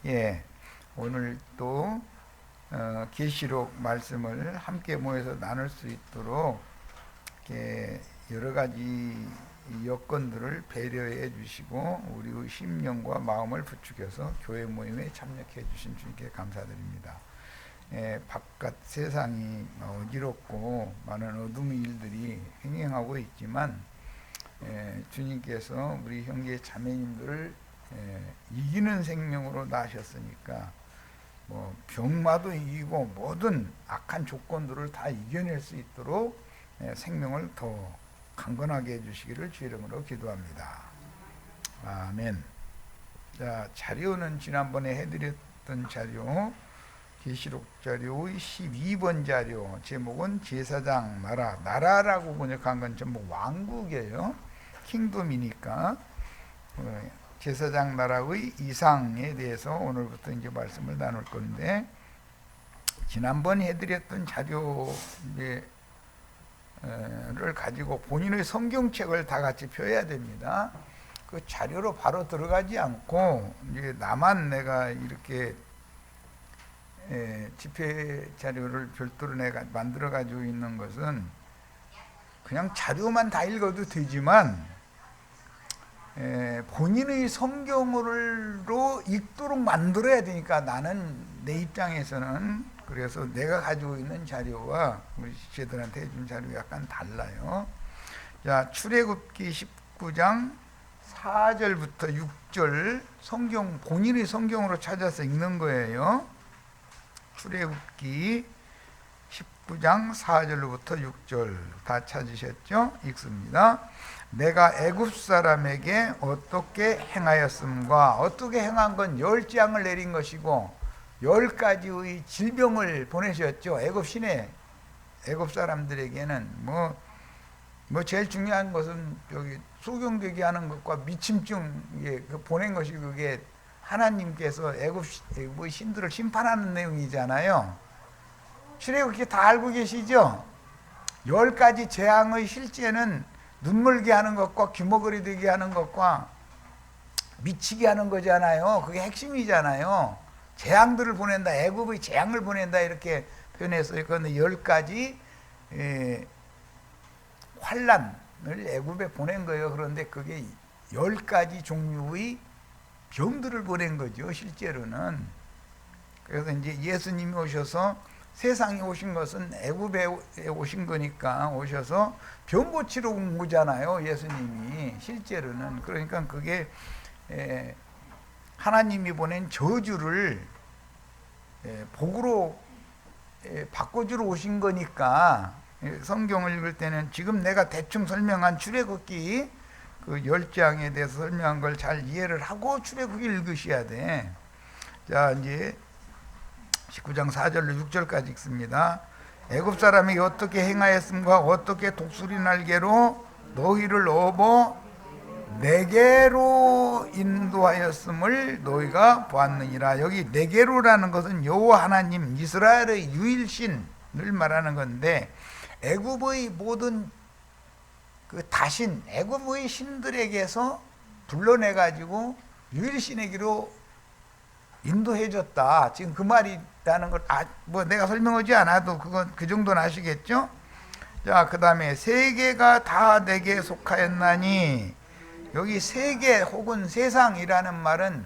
예, 오늘 또 계시록 말씀을 함께 모여서 나눌 수 있도록 이렇게 여러 가지 여건들을 배려해 주시고 우리의 심령과 마음을 부추겨서 교회 모임에 참여해 주신 주님께 감사드립니다. 바깥 세상이 어지럽고 많은 어둠의 일들이 행행하고 있지만 주님께서 우리 형제 자매님들을 이기는 생명으로 낳으셨으니까 뭐 병마도 이기고 모든 악한 조건들을 다 이겨낼 수 있도록 생명을 더 강건하게 해주시기를 주 이름으로 기도합니다. 아멘. 자, 자료는 지난번에 해드렸던 자료, 계시록 자료의 12번 자료, 제목은 제사장 나라, 나라라고 번역한 건 전부 왕국이에요. 킹덤이니까 제사장 나라의 이상에 대해서 오늘부터 이제 말씀을 나눌 건데, 지난번 해드렸던 자료를 가지고 본인의 성경책을 다 같이 펴야 됩니다. 그 자료로 바로 들어가지 않고 이제 나만 내가 이렇게 집회 자료를 별도로 내가 만들어 가지고 있는 것은 그냥 자료만 다 읽어도 되지만 본인의 성경으로 읽도록 만들어야 되니까, 나는 내 입장에서는 그래서 내가 가지고 있는 자료와 우리 지체들한테 해준 자료가 약간 달라요. 자, 출애굽기 19장 4절부터 6절 성경, 본인의 성경으로 찾아서 읽는 거예요. 출애굽기 19장 4절로부터 6절 다 찾으셨죠? 읽습니다. 내가 애굽 사람에게 어떻게 행하였음과, 어떻게 행한 건 10재앙을 내린 것이고 10가지의 질병을 보내셨죠. 애굽 시내 애굽 사람들에게는 뭐 제일 중요한 것은 여기 소경되게 하는 것과 미침증 보낸 것이, 그게 하나님께서 애굽의 신들을 심판하는 내용이잖아요. 출애굽기 다 알고 계시죠? 10가지 재앙의 실제는 눈물게 하는 것과 귀머거리 되게 하는 것과 미치게 하는 거잖아요. 그게 핵심이잖아요. 재앙들을 보낸다, 애굽의 재앙을 보낸다, 이렇게 표현했어요. 그런데 10가지 환란을 애굽에 보낸 거예요. 그런데 그게 10가지 종류의 병들을 보낸 거죠, 실제로는. 그래서 이제 예수님이 오셔서, 세상에 오신 것은 애굽에 오신 거니까 오셔서 병 고치러 온 거잖아요, 예수님이 실제로는. 그러니까 그게 하나님이 보낸 저주를 복으로 바꿔주러 오신 거니까, 성경을 읽을 때는 지금 내가 대충 설명한 출애굽기 그 10장에 대해서 설명한 걸 잘 이해를 하고 출애굽기를 읽으셔야 돼. 자, 이제 19장 4절로 6절까지 읽습니다. 애굽 사람이 어떻게 행하였음과 어떻게 독수리 날개로 너희를 업어 내게로 인도하였음을 너희가 보았느니라. 여기 내게로라는 것은 여호와 하나님 이스라엘의 유일신을 말하는 건데, 애굽의 모든 그 다신, 애굽의 신들에게서 불러내 가지고 유일신에게로 인도해줬다, 지금 그 말이라는 걸 뭐 내가 설명하지 않아도 그건 그 정도는 아시겠죠? 자, 그 다음에 세계가 다 내게 속하였나니, 여기 세계 혹은 세상이라는 말은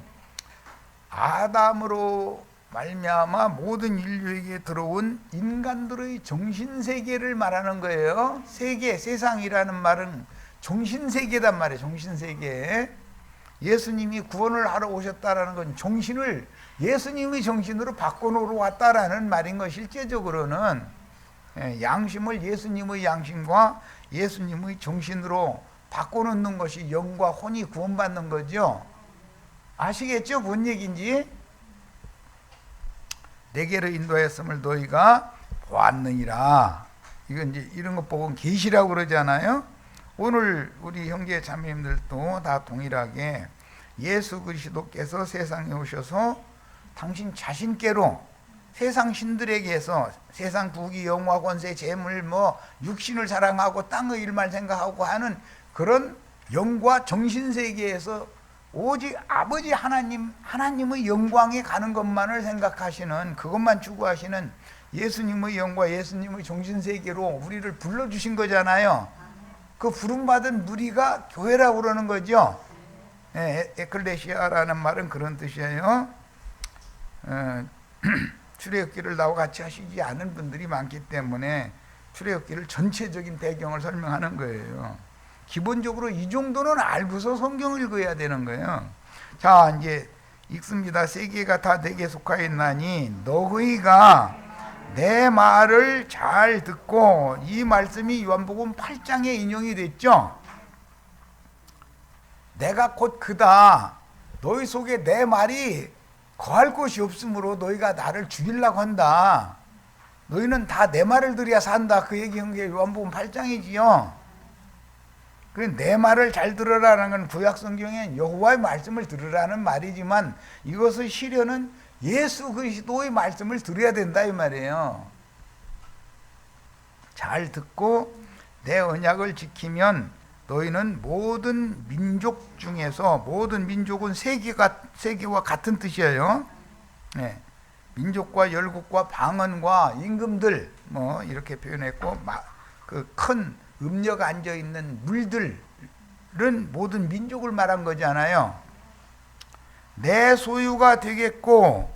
아담으로 말미암아 모든 인류에게 들어온 인간들의 정신세계를 말하는 거예요. 세계, 세상이라는 말은 정신세계단 말이에요. 정신세계. 예수님이 구원을 하러 오셨다라는 건 정신을 예수님의 정신으로 바꿔놓으러 왔다라는 말인 거. 실제적으로는 양심을 예수님의 양심과 예수님의 정신으로 바꿔놓는 것이 영과 혼이 구원받는 거죠. 아시겠죠? 뭔 얘기인지? 내게로 인도했음을 너희가 보았느니라. 이건 이제 이런 것 보고 계시라고 그러잖아요. 오늘 우리 형제 자매님들도 다 동일하게 예수 그리스도께서 세상에 오셔서 당신 자신께로 세상 신들에게서 세상 부귀 영화 권세 재물 육신을 사랑하고 땅의 일만 생각하고 하는 그런 영과 정신 세계에서 오직 아버지 하나님의 영광에 가는 것만을 생각하시는, 그것만 추구하시는 예수님의 영광, 예수님의 종신세계로 우리를 불러주신 거잖아요. 그 부름받은 무리가 교회라고 그러는 거죠. 에클레시아라는 말은 그런 뜻이에요. 출애굽기를 나와 같이 하시지 않은 분들이 많기 때문에 출애굽기를 전체적인 배경을 설명하는 거예요. 기본적으로 이 정도는 알고서 성경을 읽어야 되는 거예요. 자, 이제 읽습니다. 세계가 다 내게 속하였나니 너희가 내 말을 잘 듣고, 이 말씀이 요한복음 8장에 인용이 됐죠. 내가 곧 그다. 너희 속에 내 말이 거할 곳이 없으므로 너희가 나를 죽이려고 한다. 너희는 다 내 말을 들어야 산다. 그 얘기한 게 요한복음 8장이지요. 내 말을 잘 들으라는 건 구약 성경엔 여호와의 말씀을 들으라는 말이지만, 이것의 실현은 예수 그리스도의 말씀을 들어야 된다 이 말이에요. 잘 듣고 내 언약을 지키면 너희는 모든 민족 중에서, 모든 민족은 세계와 같은 뜻이에요. 민족과 열국과 방언과 임금들 뭐 이렇게 표현했고, 그 큰 음녀가 앉아 있는 물들은 모든 민족을 말한 거잖아요. 내 소유가 되겠고,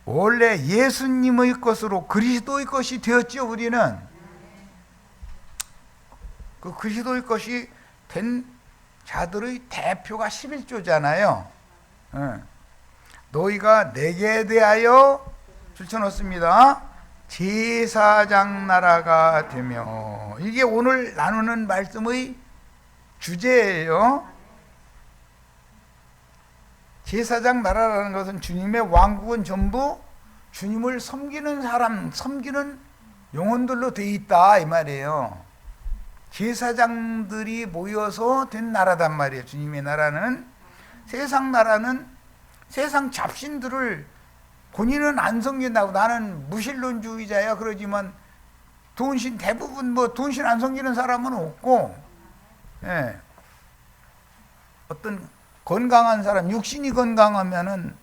원래 예수님의 것으로 그리스도의 것이 되었죠. 우리는 그 그리스도의 것이 된 자들의 대표가 11조잖아요. 너희가 내게 대하여 줄쳐놓습니다. 제사장 나라가 되며, 이게 오늘 나누는 말씀의 주제예요. 제사장 나라라는 것은 주님의 왕국은 전부 주님을 섬기는 사람, 섬기는 영혼들로 되어 있다 이 말이에요. 제사장들이 모여서 된 나라단 말이에요. 주님의 나라는. 세상 나라는 세상 잡신들을 본인은 안 섬긴다고, 나는 무신론주의자야 그러지만 돈신, 대부분 뭐 돈신 안 섬기는 사람은 없고, 어떤 건강한 사람, 육신이 건강하면은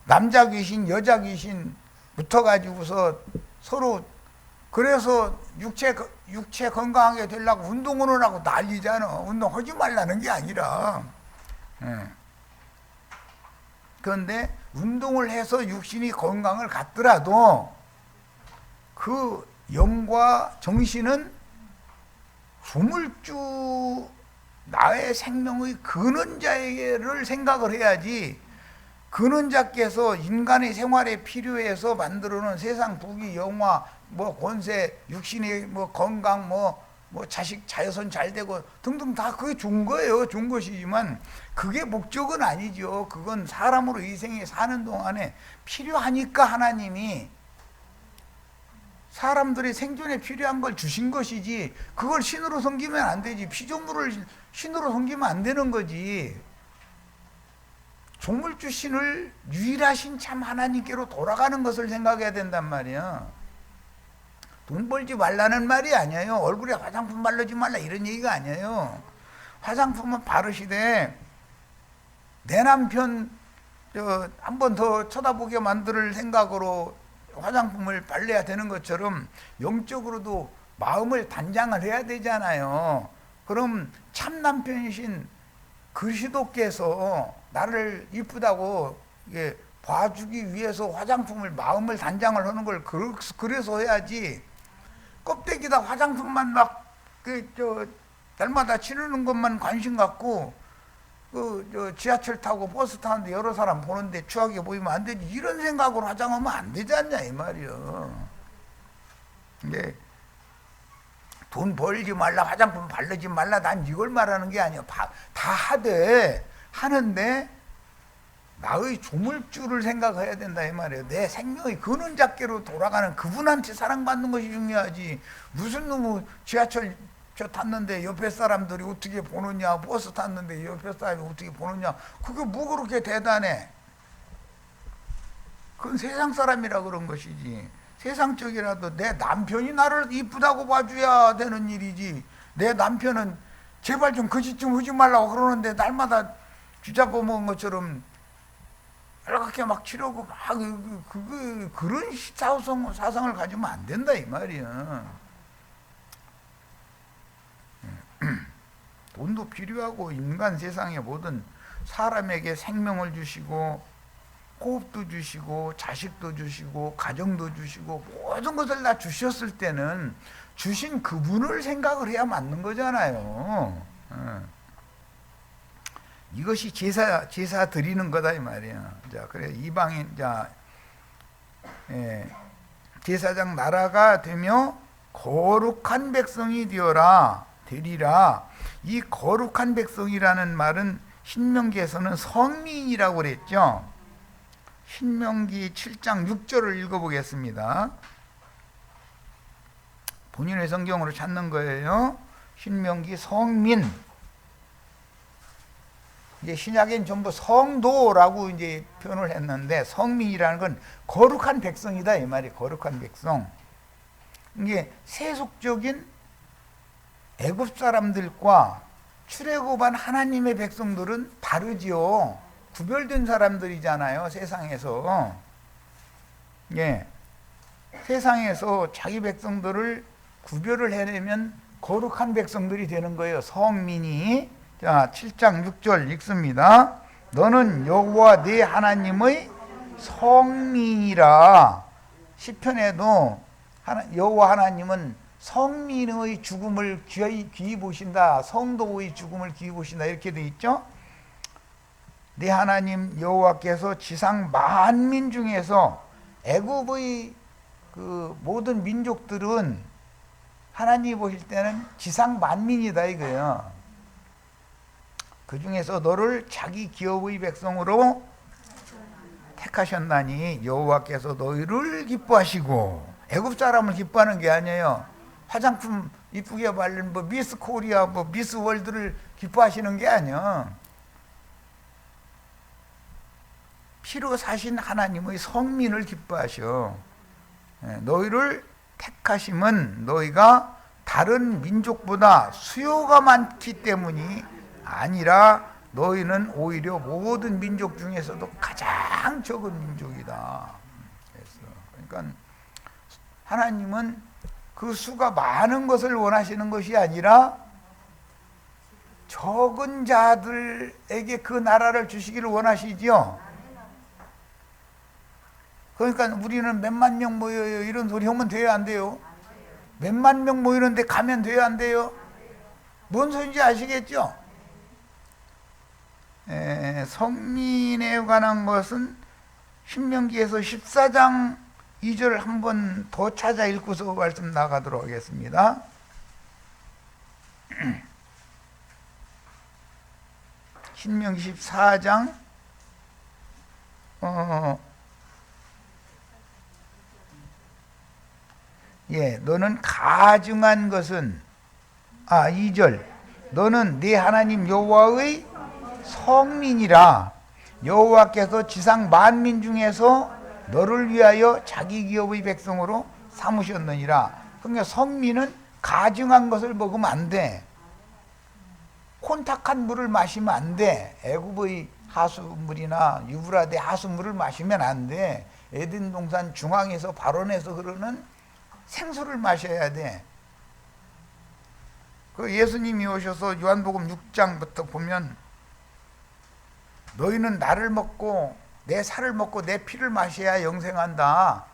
남자 귀신 여자 귀신 붙어가지고서 서로, 그래서 육체 건강하게 되려고 운동을 하고 난리잖아. 운동하지 말라는 게 아니라. 그런데 운동을 해서 육신이 건강을 갖더라도 그 영과 정신은 조물주, 나의 생명의 근원자를 생각을 해야지, 근원자께서 인간의 생활에 필요해서 만들어놓은 세상 부귀 영화, 뭐 권세, 육신의 뭐 건강, 뭐 자식 자여선 잘 되고 등등 다 그게 좋은 거예요. 좋은 것이지만 그게 목적은 아니죠. 그건 사람으로 이 생에 사는 동안에 필요하니까 하나님이 사람들의 생존에 필요한 걸 주신 것이지, 그걸 신으로 섬기면 안 되지. 피조물을 신으로 섬기면 안 되는 거지. 조물주 신을 유일하신 참 하나님께로 돌아가는 것을 생각해야 된단 말이야. 돈 벌지 말라는 말이 아니에요. 얼굴에 화장품 바르지 말라 이런 얘기가 아니에요. 화장품은 바르시되 내 남편 한 번 더 쳐다보게 만들 생각으로 화장품을 발라야 되는 것처럼 영적으로도 마음을 단장을 해야 되잖아요. 그럼 참 남편이신 그리스도께서 나를 이쁘다고 봐주기 위해서 화장품을, 마음을 단장을 하는 걸 그래서 해야지, 껍데기다 화장품만 막 날마다 치르는 것만 관심 갖고 지하철 타고 버스 타는데 여러 사람 보는데 추하게 보이면 안 되지. 이런 생각으로 화장하면 안 되지 않냐 이 말이요. 이게 돈 벌지 말라, 화장품 바르지 말라, 난 이걸 말하는 게 아니야. 다 하는데 나의 조물주를 생각해야 된다 이 말이에요. 내 생명의 근원자께로 돌아가는 그분한테 사랑받는 것이 중요하지. 무슨 놈의 지하철 탔는데 옆에 사람들이 어떻게 보느냐, 버스 탔는데 옆에 사람이 어떻게 보느냐, 그게 뭐 그렇게 대단해. 그건 세상 사람이라 그런 것이지. 세상적이라도 내 남편이 나를 이쁘다고 봐줘야 되는 일이지. 내 남편은 제발 좀 그 짓 좀 하지 말라고 그러는데 날마다 쥐잡고 먹은 것처럼 빨갛게 막 치려고 막 그런 사상을 가지면 안 된다 이 말이야. 돈도 필요하고 인간 세상의 모든 사람에게 생명을 주시고 호흡도 주시고 자식도 주시고 가정도 주시고 모든 것을 다 주셨을 때는 주신 그분을 생각을 해야 맞는 거잖아요. 이것이 제사 드리는 거다 이 말이야. 자, 그래 이방인 제사장 나라가 되며 거룩한 백성이 되리라. 이 거룩한 백성이라는 말은 신명기에서는 성민이라고 그랬죠. 신명기 7장 6절을 읽어보겠습니다. 본인의 성경으로 찾는 거예요. 신명기 성민. 이제 신약엔 전부 성도라고 이제 표현을 했는데 성민이라는 건 거룩한 백성이다 이 말이. 거룩한 백성. 이게 세속적인 애굽 사람들과 출애굽한 하나님의 백성들은 다르지요. 구별된 사람들이잖아요, 세상에서. 예. 세상에서 자기 백성들을 구별을 해내면 거룩한 백성들이 되는 거예요. 성민이. 자, 7장 6절 읽습니다. 너는 여호와 네 하나님의 성민이라. 시편에도 여호와 하나님은 성민의 죽음을 귀히 보신다. 성도의 죽음을 귀히 보신다. 이렇게 돼 있죠. 네 하나님 여호와께서 지상 만민 중에서 애굽의 그 모든 민족들은 하나님이 보실 때는 지상 만민이다 이거예요. 그 중에서 너를 자기 기업의 백성으로 택하셨나니 여호와께서 너희를 기뻐하시고. 애굽 사람을 기뻐하는 게 아니에요. 화장품 이쁘게 바른 미스 코리아 미스 월드를 기뻐하시는 게 아니야. 피로 사신 하나님의 성민을 기뻐하셔. 너희를 택하심은 너희가 다른 민족보다 수요가 많기 때문이 아니라 너희는 오히려 모든 민족 중에서도 가장 적은 민족이다. 그러니까 하나님은 그 수가 많은 것을 원하시는 것이 아니라 적은 자들에게 그 나라를 주시기를 원하시지요. 그러니까 우리는 몇만 명 모여요 이런 소리 하면 돼요 안 돼요? 몇만 명 모이는데 가면 돼요 안 돼요? 뭔 소리인지 아시겠죠? 성민에 관한 것은 신명기에서 14장 2절 한 번 더 찾아 읽고서 말씀 나가도록 하겠습니다. 신명기 14장 너는 가증한 것은 2절 너는 네 하나님 여호와의 성민이라. 여호와께서 지상 만민 중에서 너를 위하여 자기 기업의 백성으로 삼으셨느니라. 그러니까 성민은 가증한 것을 먹으면 안 돼. 혼탁한 물을 마시면 안 돼. 애굽의 하수물이나 유브라데 하수물을 마시면 안 돼. 에덴 동산 중앙에서 발원해서 흐르는 생수를 마셔야 돼. 그 예수님이 오셔서 요한복음 6장부터 보면 너희는 나를 먹고 내 살을 먹고 내 피를 마셔야 영생한다.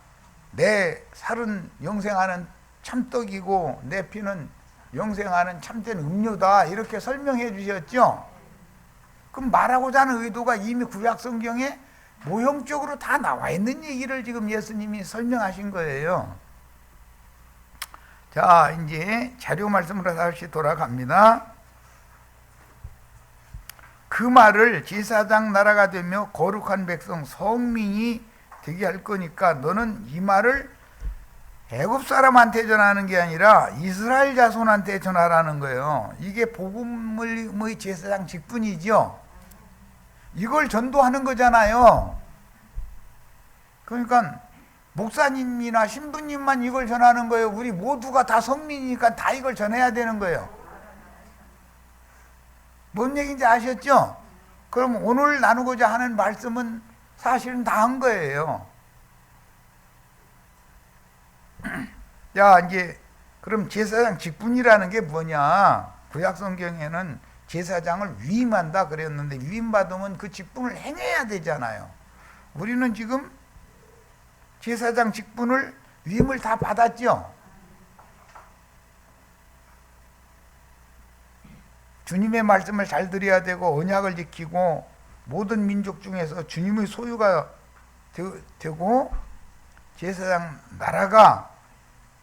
내 살은 영생하는 참떡이고 내 피는 영생하는 참된 음료다. 이렇게 설명해 주셨죠. 그럼 말하고자 하는 의도가 이미 구약 성경에 모형적으로 다 나와 있는 얘기를 지금 예수님이 설명하신 거예요. 자, 이제 자료 말씀으로 다시 돌아갑니다. 그 말을 제사장 나라가 되며 거룩한 백성 성민이 되게 할 거니까 너는 이 말을 애굽 사람한테 전하는 게 아니라 이스라엘 자손한테 전하라는 거예요. 이게 복음의 제사장 직분이죠. 이걸 전도하는 거잖아요. 그러니까 목사님이나 신부님만 이걸 전하는 거예요. 우리 모두가 다 성민이니까 다 이걸 전해야 되는 거예요. 뭔 얘기인지 아셨죠? 그럼 오늘 나누고자 하는 말씀은 사실은 다 한 거예요. 야, 이제 그럼 제사장 직분이라는 게 뭐냐? 구약 성경에는 제사장을 위임한다 그랬는데 위임받으면 그 직분을 행해야 되잖아요. 우리는 지금 제사장 직분을 위임을 다 받았죠. 주님의 말씀을 잘 들어야 되고 언약을 지키고 모든 민족 중에서 주님의 소유가 되고 제사장 나라가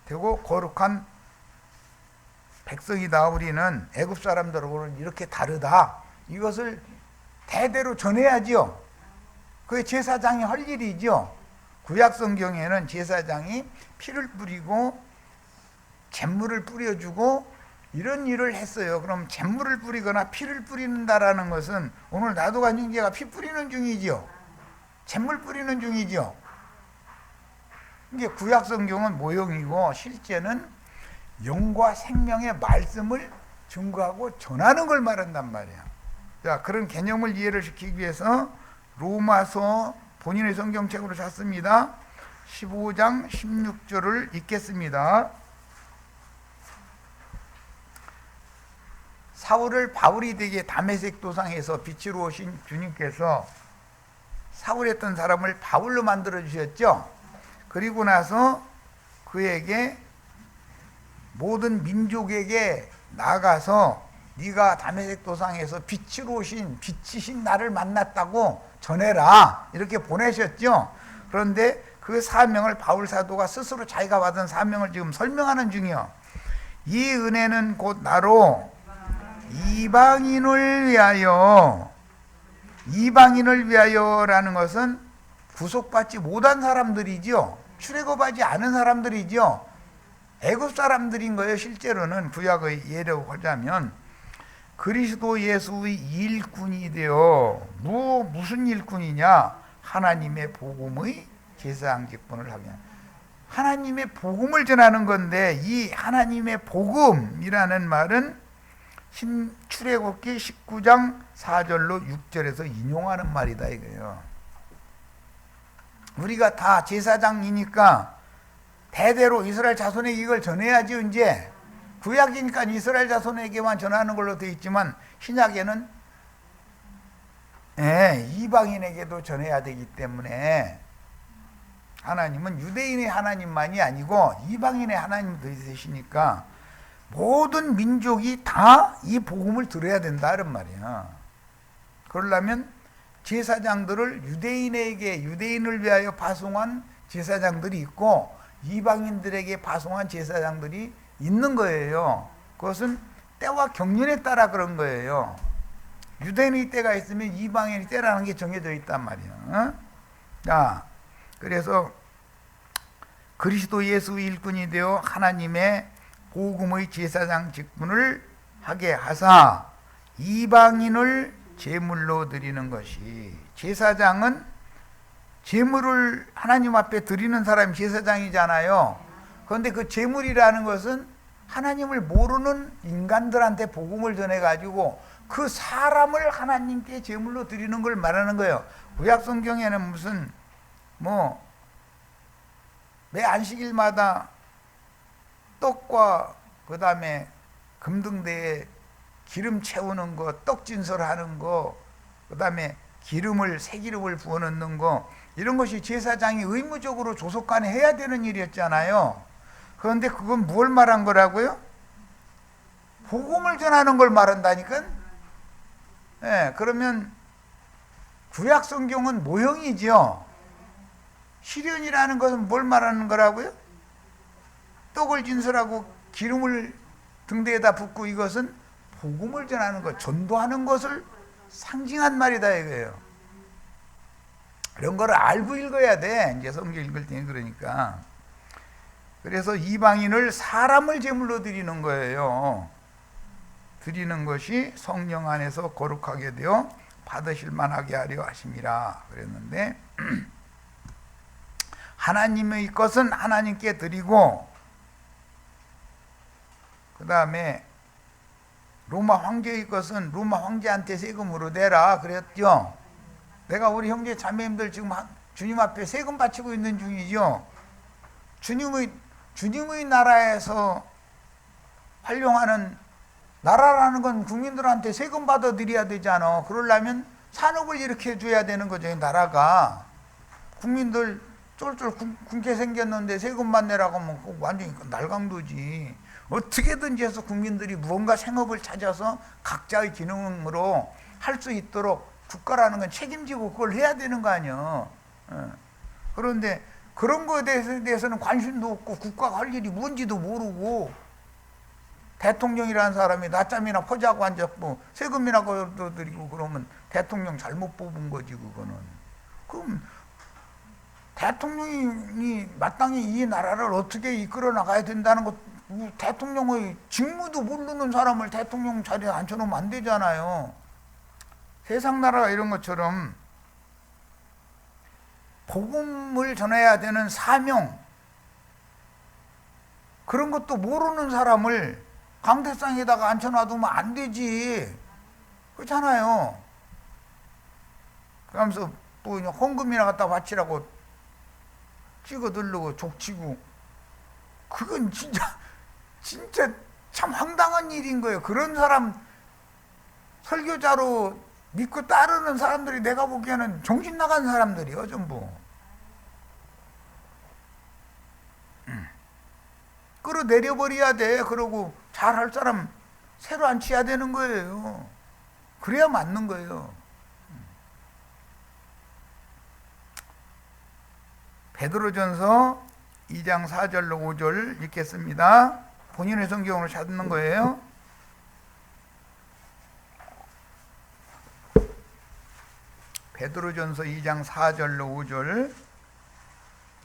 되고 거룩한 백성이다. 우리는 애굽 사람들하고는 이렇게 다르다. 이것을 대대로 전해야지요. 그게 제사장이 할 일이죠. 구약 성경에는 제사장이 피를 뿌리고 잿물을 뿌려주고 이런 일을 했어요. 그럼 잿물을 뿌리거나 피를 뿌린다라는 것은 오늘 나도간 형제가 피 뿌리는 중이죠. 잿물 뿌리는 중이죠. 이게 구약 성경은 모형이고 실제는 영과 생명의 말씀을 증거하고 전하는 걸 말한단 말이야. 자, 그런 개념을 이해를 시키기 위해서 로마서 본인의 성경책으로 샀습니다. 15장 16절을 읽겠습니다. 사울을 바울이 되게 다메섹 도상에서 빛으로 오신 주님께서 사울했던 사람을 바울로 만들어 주셨죠. 그리고 나서 그에게 모든 민족에게 나가서 네가 다메섹 도상에서 빛으로 오신 빛이신 나를 만났다고 전해라 이렇게 보내셨죠. 그런데 그 사명을 바울 사도가 스스로 자기가 받은 사명을 지금 설명하는 중이요. 이 은혜는 곧 나로 이방인을 위하여라는 것은 구속받지 못한 사람들이죠. 출애굽하지 않은 사람들이죠. 애굽 사람들인 거예요. 실제로는 구약의 예로 하자면 그리스도 예수의 일꾼이 되어 무슨 일꾼이냐? 하나님의 복음의 제사장 직분을 하게 하나님의 복음을 전하는 건데 이 하나님의 복음이라는 말은 출애굽기 19장 4절로 6절에서 인용하는 말이다 이거예요. 우리가 다 제사장이니까 대대로 이스라엘 자손에게 이걸 전해야지. 이제 구약이니까 이스라엘 자손에게만 전하는 걸로 되어 있지만 신약에는 이방인에게도 전해야 되기 때문에 하나님은 유대인의 하나님만이 아니고 이방인의 하나님도 되시니까 모든 민족이 다 이 복음을 들어야 된다 이런 말이야. 그러려면 제사장들을 유대인을 위하여 파송한 제사장들이 있고 이방인들에게 파송한 제사장들이 있는 거예요. 그것은 때와 경륜에 따라 그런 거예요. 유대인의 때가 있으면 이방인의 때라는 게 정해져 있단 말이야. 자, 그래서 그리스도 예수 일꾼이 되어 하나님의 복음의 제사장 직분을 하게 하사 이방인을 제물로 드리는 것이, 제사장은 제물을 하나님 앞에 드리는 사람이 제사장이잖아요. 그런데 그 제물이라는 것은 하나님을 모르는 인간들한테 복음을 전해가지고 그 사람을 하나님께 제물로 드리는 걸 말하는 거예요. 구약 성경에는 무슨 매 안식일마다 떡과 그 다음에 금등대에 기름 채우는 거, 떡 진설하는 거, 그 다음에 새기름을 부어 넣는 거, 이런 것이 제사장이 의무적으로 조속간에 해야 되는 일이었잖아요. 그런데 그건 뭘 말한 거라고요? 복음을 전하는 걸 말한다니까? 그러면 구약 성경은 모형이죠. 시련이라는 것은 뭘 말하는 거라고요? 떡을 진설하고 기름을 등대에다 붓고 이것은 복음을 전하는 것, 전도하는 것을 상징한 말이다 이거예요. 이런 거를 알고 읽어야 돼. 이제 성경 읽을 때는 그러니까. 그래서 이방인을 사람을 제물로 드리는 거예요. 드리는 것이 성령 안에서 거룩하게 되어 받으실 만하게 하려 하심이라 그랬는데 하나님의 것은 하나님께 드리고 그 다음에 로마 황제의 것은 로마 황제한테 세금으로 내라 그랬죠. 내가 우리 형제 자매님들 지금 주님 앞에 세금 바치고 있는 중이죠. 주님의 나라에서 활용하는 나라라는 건 국민들한테 세금 받아들여야 되잖아. 그러려면 산업을 일으켜 줘야 되는 거죠. 이 나라가. 국민들 쫄쫄 굶게 생겼는데 세금만 내라고 하면 완전히 날강도지. 어떻게든지 해서 국민들이 무언가 생업을 찾아서 각자의 기능으로 할 수 있도록 국가라는 건 책임지고 그걸 해야 되는 거 아니야. 그런데 그런 거에 대해서는 관심도 없고 국가가 할 일이 뭔지도 모르고 대통령이라는 사람이 낮잠이나 퍼자고 앉았고 세금이나 걷어들이고 그러면 대통령 잘못 뽑은 거지 그거는. 그럼 대통령이 마땅히 이 나라를 어떻게 이끌어 나가야 된다는 것, 대통령의 직무도 모르는 사람을 대통령 자리에 앉혀놓으면 안 되잖아요. 세상 나라가 이런 것처럼 복음을 전해야 되는 사명, 그런 것도 모르는 사람을 강대상에다가 앉혀놔두면 안 되지. 그렇잖아요. 그러면서 또 헌금이나 갖다 바치라고 찍어들르고 족치고, 그건 진짜 참 황당한 일인 거예요. 그런 사람 설교자로 믿고 따르는 사람들이 내가 보기에는 정신 나간 사람들이요, 전부. 끌어내려버려야 돼. 그러고 잘할 사람 새로 앉혀야 되는 거예요. 그래야 맞는 거예요. 베드로전서 2장 4절로 5절 읽겠습니다. 본인의 성경으로 찾는 거예요. 베드로전서 2장 4절로 5절.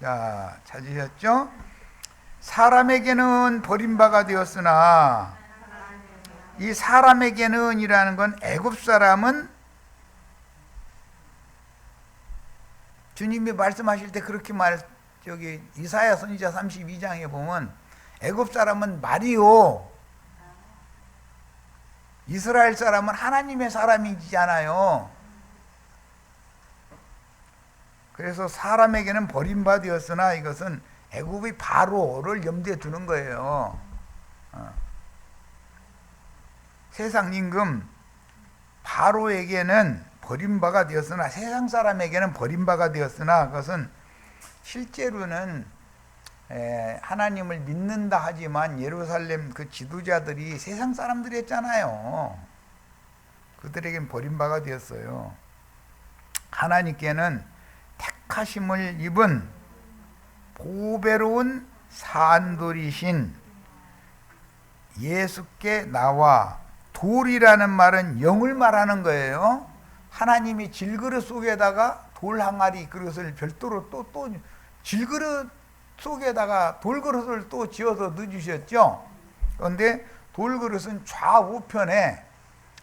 자, 찾으셨죠? 사람에게는 버림바가 되었으나, 이 사람에게는 이라는 건 애굽 사람은 주님이 말씀하실 때 그렇게 이사야 선지자 32장에 보면 애굽 사람은 말이요, 이스라엘 사람은 하나님의 사람이잖아요. 그래서 사람에게는 버림바 되었으나, 이것은 애굽의 바로를 염두에 두는 거예요. 세상 임금 바로에게는 버림바가 되었으나, 세상 사람에게는 버림바가 되었으나, 그것은 실제로는 하나님을 믿는다 하지만 예루살렘 그 지도자들이 세상 사람들이었잖아요. 그들에겐 버림바가 되었어요. 하나님께는 택하심을 입은 보배로운 산돌이신 예수께 나와, 돌이라는 말은 영을 말하는 거예요. 하나님이 질그릇 속에다가 돌 항아리 그릇을 별도로 또 질그릇 속에다가 돌그릇을 또 지어서 넣어주셨죠. 그런데 돌그릇은 좌우편에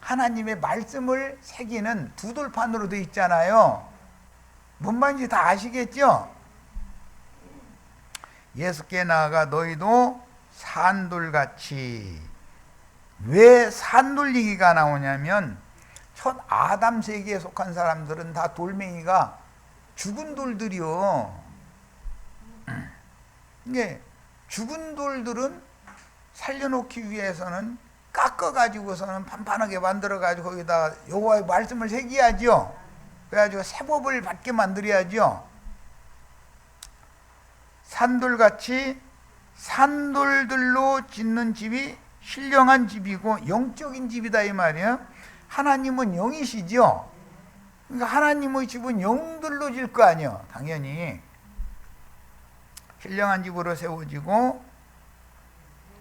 하나님의 말씀을 새기는 두 돌판으로 되어 있잖아요. 뭔 말인지 다 아시겠죠? 예수께 나아가 너희도 산돌같이. 왜 산돌 얘기가 나오냐면, 첫 아담 세계에 속한 사람들은 다 돌멩이가 죽은 돌들이요. 이게 죽은 돌들은 살려놓기 위해서는 깎아가지고서는 판판하게 만들어가지고 거기다가 여호와의 말씀을 새겨야죠. 그래가지고 세법을 받게 만들어야죠. 산돌같이 산돌들로 짓는 집이 신령한 집이고 영적인 집이다 이 말이에요. 하나님은 영이시죠. 그러니까 하나님의 집은 영들로 질 거 아니에요. 당연히 신령한 집으로 세워지고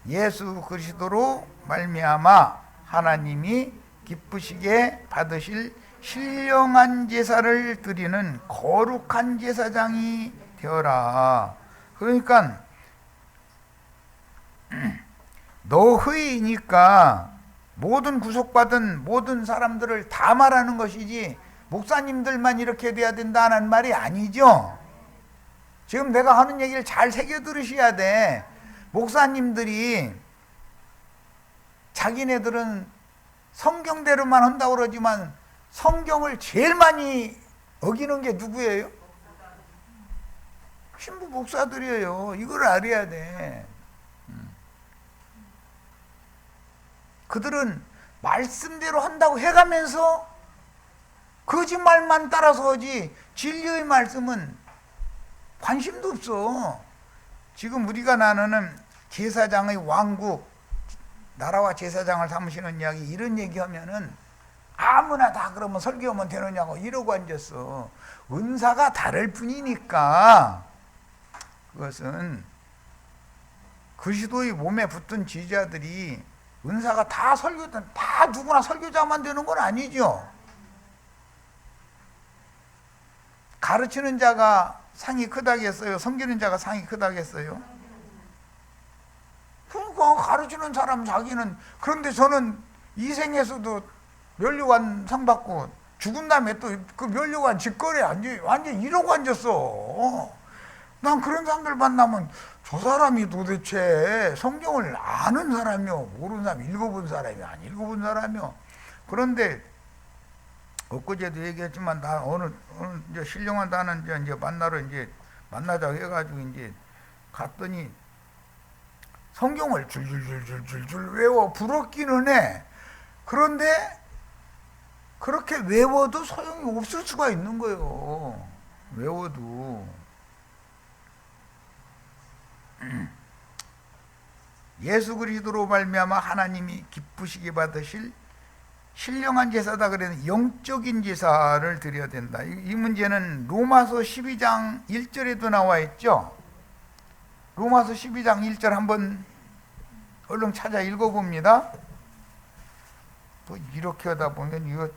예수 그리스도로 말미암아 하나님이 기쁘시게 받으실 신령한 제사를 드리는 거룩한 제사장이 되어라. 그러니까 너희니까 모든 구속받은 모든 사람들을 다 말하는 것이지 목사님들만 이렇게 돼야 된다는 말이 아니죠. 지금 내가 하는 얘기를 잘 새겨 들으셔야 돼. 목사님들이 자기네들은 성경대로만 한다고 그러지만 성경을 제일 많이 어기는 게 누구예요? 신부 목사들이에요. 이걸 알아야 돼. 그들은 말씀대로 한다고 해가면서 거짓말만 따라서 하지 진리의 말씀은 관심도 없어. 지금 우리가 나누는 제사장의 왕국, 나라와 제사장을 삼으시는 이야기, 이런 얘기하면은 아무나 다 그러면 설교하면 되느냐고 이러고 앉았어. 은사가 다를 뿐이니까. 그것은 그리스도의 몸에 붙은 지자들이 은사가 다 설교든 다 누구나 설교자만 되는 건 아니죠. 가르치는 자가 상이 크다겠어요? 섬기는 자가 상이 크다겠어요? 그러니까 가르치는 사람 자기는. 그런데 저는 이 생에서도 면류관 상 받고 죽은 다음에 또 그 면류관 직거래 완전 이러고 앉았어. 난 그런 사람들 만나면 저 사람이 도대체 성경을 아는 사람이요, 모르는 사람, 읽어본 사람이 안 읽어본 사람이요. 그런데 엊그제도 얘기했지만 나 오늘 이제 신령한 다는 이제 만나러 이제 만나자고 해가지고 이제 갔더니 성경을 줄줄줄줄줄 외워 부럽기는 해. 그런데 그렇게 외워도 소용이 없을 수가 있는 거예요. 외워도. 예수 그리스도로 말미암아 하나님이 기쁘시게 받으실 신령한 제사다. 그래서 영적인 제사를 드려야 된다. 이 문제는 로마서 12장 1절에도 나와 있죠. 로마서 12장 1절 한번 얼른 찾아 읽어봅니다. 또 이렇게 하다 보면 이거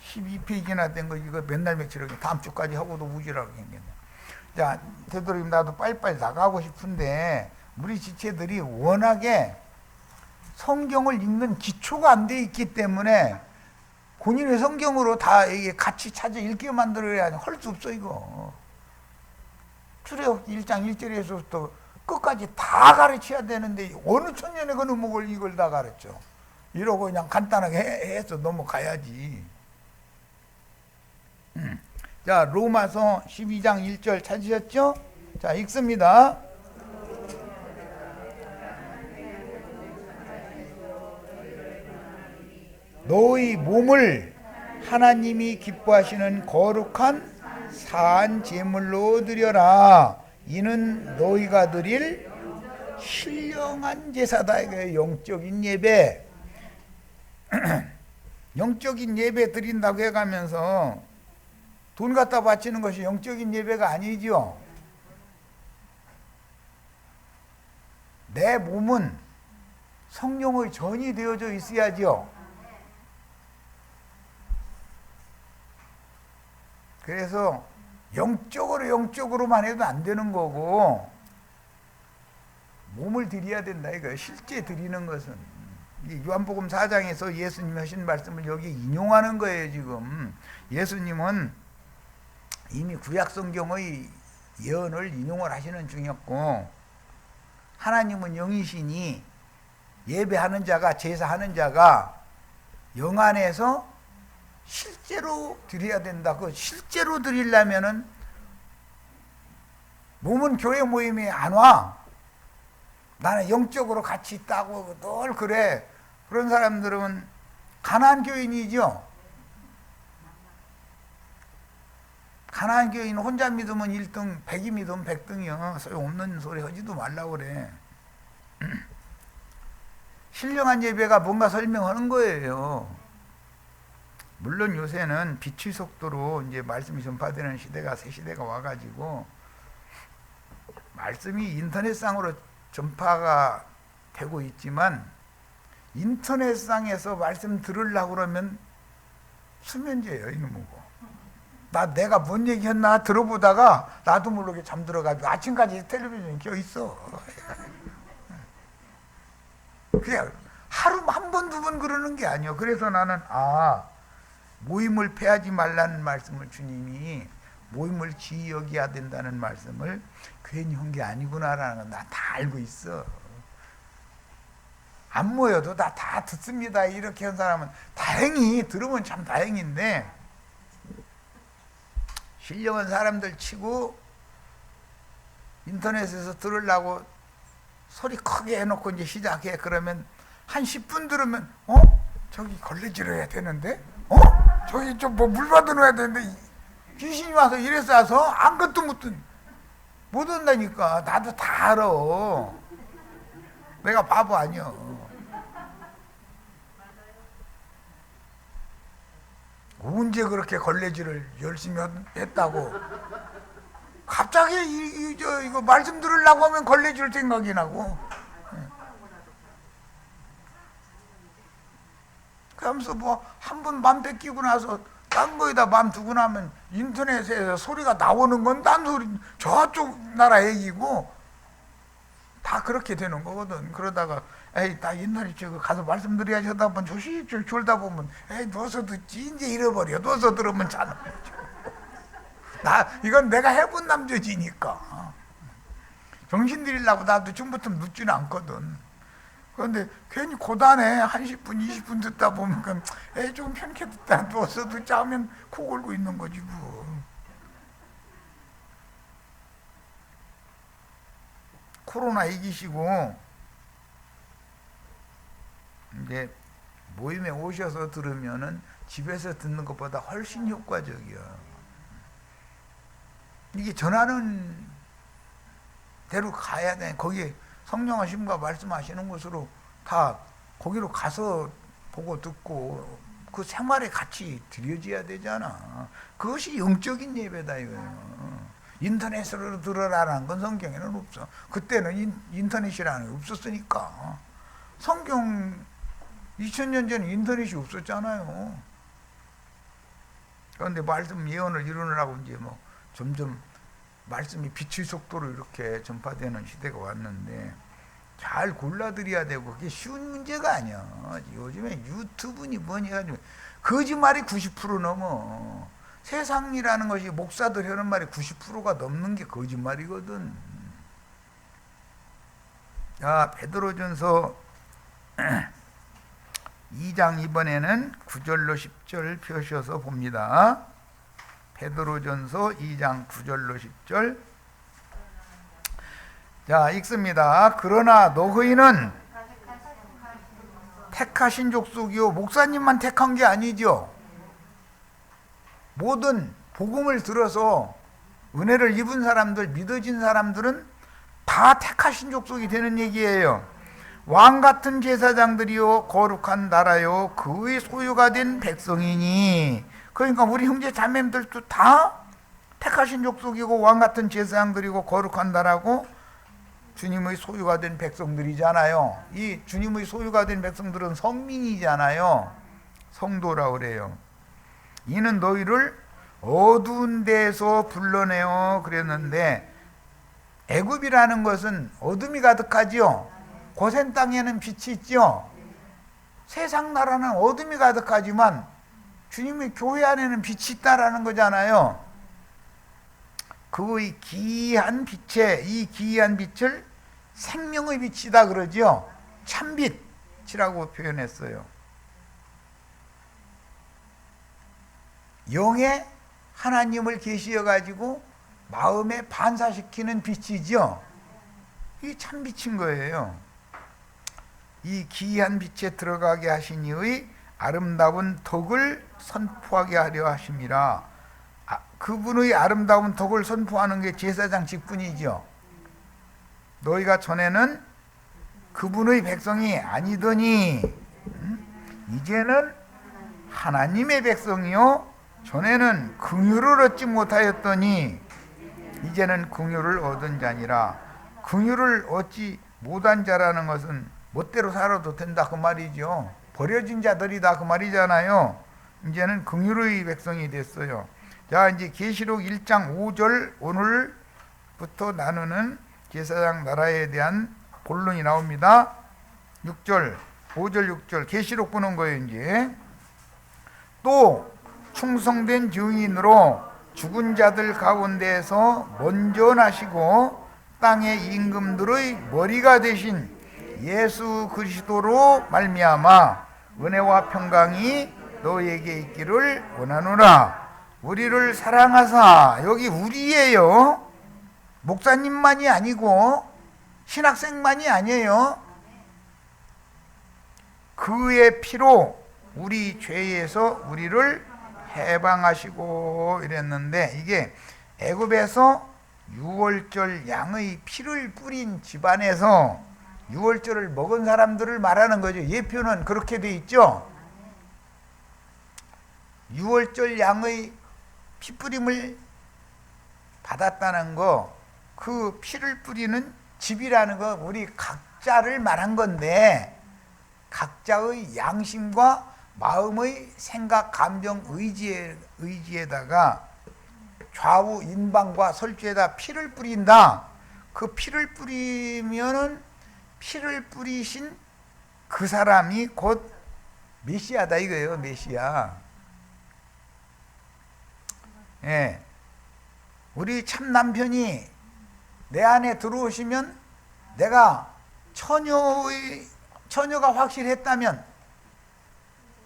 12페이지나 된 거 이거 맨날 며칠하게 다음 주까지 하고도 우지라고 생겼네. 자, 되도록이면 나도 빨리빨리 나가고 싶은데 우리 지체들이 워낙에 성경을 읽는 기초가 안 돼 있기 때문에 본인의 성경으로 다 이게 같이 찾아 읽게 만들어야 할 수 없어. 이거 출애굽기 1장 1절에서부터 끝까지 다 가르쳐야 되는데 어느 천년에 그 놈을 이걸 다 가르쳐. 이러고 그냥 간단하게 해서 넘어가야지. 자, 로마서 12장 1절 찾으셨죠? 자, 읽습니다. 너희 몸을 하나님이 기뻐하시는 거룩한 산 제물로 드려라. 이는 너희가 드릴 신령한 제사다. 이게 영적인 예배. 영적인 예배 드린다고 해가면서 돈 갖다 바치는 것이 영적인 예배가 아니죠. 내 몸은 성령의 전이 되어져 있어야죠. 그래서 영적으로만 해도 안 되는 거고 몸을 드려야 된다 이거예요. 실제 드리는 것은 요한복음 4장에서 예수님이 하신 말씀을 여기 인용하는 거예요. 지금 예수님은 이미 구약성경의 예언을 인용을 하시는 중이었고, 하나님은 영이시니 예배하는 자가, 제사하는 자가 영 안에서 실제로 드려야 된다. 그 실제로 드리려면은 몸은 교회 모임에 안 와. 나는 영적으로 같이 있다고 늘 그래. 그런 사람들은 가난한 교인이죠. 가난한 교인 혼자 믿으면 1등, 100이 믿으면 100등이요. 소용없는 소리 하지도 말라고 그래. 신령한 예배가 뭔가 설명하는 거예요. 물론 요새는 빛의 속도로 이제 말씀이 전파되는 시대가, 새 시대가 와가지고 말씀이 인터넷상으로 전파가 되고 있지만, 인터넷상에서 말씀 들으려고 그러면 수면제예요, 이놈이고. 내가 뭔 얘기했나 들어보다가 나도 모르게 잠들어가지고 아침까지 텔레비전에 껴 있어. 그냥 하루 한 번, 두 번 그러는 게 아니에요. 그래서 나는 모임을 패하지 말라는 말씀을 주님이 모임을 지히 여겨야 된다는 말씀을 괜히 한 게 아니구나라는 건 나 다 알고 있어. 안 모여도 다 듣습니다. 이렇게 한 사람은 다행히 들으면 참 다행인데, 신령한 사람들 치고 인터넷에서 들으려고 소리 크게 해놓고 이제 시작해. 그러면 한 10분 들으면 저기 걸레질을 해야 되는데, 저기 좀 뭐 물 받아놓아야 되는데, 귀신이 와서 이래서 와서 아무것도 못 온다니까. 나도 다 알아. 내가 바보 아니야. 언제 그렇게 걸레질을 열심히 했다고. 갑자기 이거 말씀 들으려고 하면 걸레질 생각이 나고. 그러면서 뭐 한 번 맘 뺏기고 나서 딴 거에다 맘 두고 나면 인터넷에서 소리가 나오는 건 딴 소리, 저쪽 나라 얘기고 다 그렇게 되는 거거든. 그러다가 에이 나 인터넷 쪽에 가서 말씀드려야지 하다 보면 조실줄 졸다 보면 에이 누워서 듣지 이제 잃어버려. 누워서 들으면 자는 거죠. 이건 내가 해본 남자지니까 정신 들이려고 나도 지금부터 눕지는 않거든. 그런데 괜히 고단해. 한 10분 20분 듣다 보면 에이 좀 편하게 듣다 누워서 듣자 하면 코 골고 있는 거지 뭐. 코로나 이기시고 이제 모임에 오셔서 들으면은 집에서 듣는 것보다 훨씬 효과적이야. 이게 전하는 대로 가야 돼. 거기 성령하심과 말씀하시는 곳으로 다 거기로 가서 보고 듣고 그 생활에 같이 들여져야 되잖아. 그것이 영적인 예배다 이거예요. 인터넷으로 들으라는 건 성경에는 없어. 그때는 인터넷이라는 게 없었으니까. 성경 2000년 전에 인터넷이 없었잖아요. 그런데 말씀 예언을 이루느라고 이제 뭐 점점 말씀이 빛의 속도로 이렇게 전파되는 시대가 왔는데 잘 골라드려야 되고 그게 쉬운 문제가 아니야. 요즘에 유튜브니 뭐니 해가지고 거짓말이 90% 넘어. 세상이라는 것이 목사들 하는 말이 90%가 넘는 게 거짓말이거든. 자, 베드로전서 2장 이번에는 9절로 10절 펴셔서 봅니다. 베드로전서 2장 9절로 10절. 자, 읽습니다. 그러나 너희는 택하신 족속이요. 목사님만 택한 게 아니죠. 모든 복음을 들어서 은혜를 입은 사람들, 믿어진 사람들은 다 택하신 족속이 되는 얘기예요. 왕같은 제사장들이요 거룩한 나라요 그의 소유가 된 백성이니. 그러니까 우리 형제 자매들도 다 택하신 족속이고 왕같은 제사장들이고 거룩한 나라고 주님의 소유가 된 백성들이잖아요. 이 주님의 소유가 된 백성들은 성민이잖아요. 성도라고 그래요. 이는 너희를 어두운 데에서 불러내어 그랬는데, 애굽이라는 것은 어둠이 가득하지요. 고센 땅에는 빛이 있죠. 세상 나라는 어둠이 가득하지만 주님의 교회 안에는 빛이 있다라는 거잖아요. 그의 기이한 빛에, 이 기이한 빛을 생명의 빛이다 그러죠. 참빛이라고 표현했어요. 영의 하나님을 계시어 가지고 마음에 반사시키는 빛이죠. 이게 참빛인 거예요. 이 기이한 빛에 들어가게 하신 이의 아름다운 덕을 선포하게 하려 하심이라. 그분의 아름다운 덕을 선포하는 게 제사장 직분이죠. 너희가 전에는 그분의 백성이 아니더니 이제는 하나님의 백성이요 전에는 긍휼을 얻지 못하였더니 이제는 긍휼을 얻은 자니라. 긍휼을 얻지 못한 자라는 것은 멋대로 살아도 된다 그 말이죠. 버려진 자들이다 그 말이잖아요. 이제는 긍휼의 백성이 됐어요. 자, 이제 계시록 1장 5절 오늘부터 나누는 제사장 나라에 대한 본론이 나옵니다. 6절, 5절, 6절 계시록 보는 거예요. 이제 또 충성된 증인으로 죽은 자들 가운데에서 먼저 나시고 땅의 임금들의 머리가 되신 예수 그리스도로 말미암아 은혜와 평강이 너에게 있기를 원하노라. 우리를 사랑하사, 여기 우리예요. 목사님만이 아니고 신학생만이 아니에요. 그의 피로 우리 죄에서 우리를 해방하시고 이랬는데, 이게 애굽에서 유월절 양의 피를 뿌린 집안에서 유월절을 먹은 사람들을 말하는 거죠. 예표는 그렇게 돼 있죠. 유월절 양의 피뿌림을 받았다는 거, 그 피를 뿌리는 집이라는 거 우리 각자를 말한 건데, 각자의 양심과 마음의 생각, 감정, 의지에다가 좌우 인방과 설주에다 피를 뿌린다. 그 피를 뿌리면은 피를 뿌리신 그 사람이 곧 메시아다 이거예요. 메시아. 예. 우리 참 남편이 내 안에 들어오시면, 내가 처녀가 확실했다면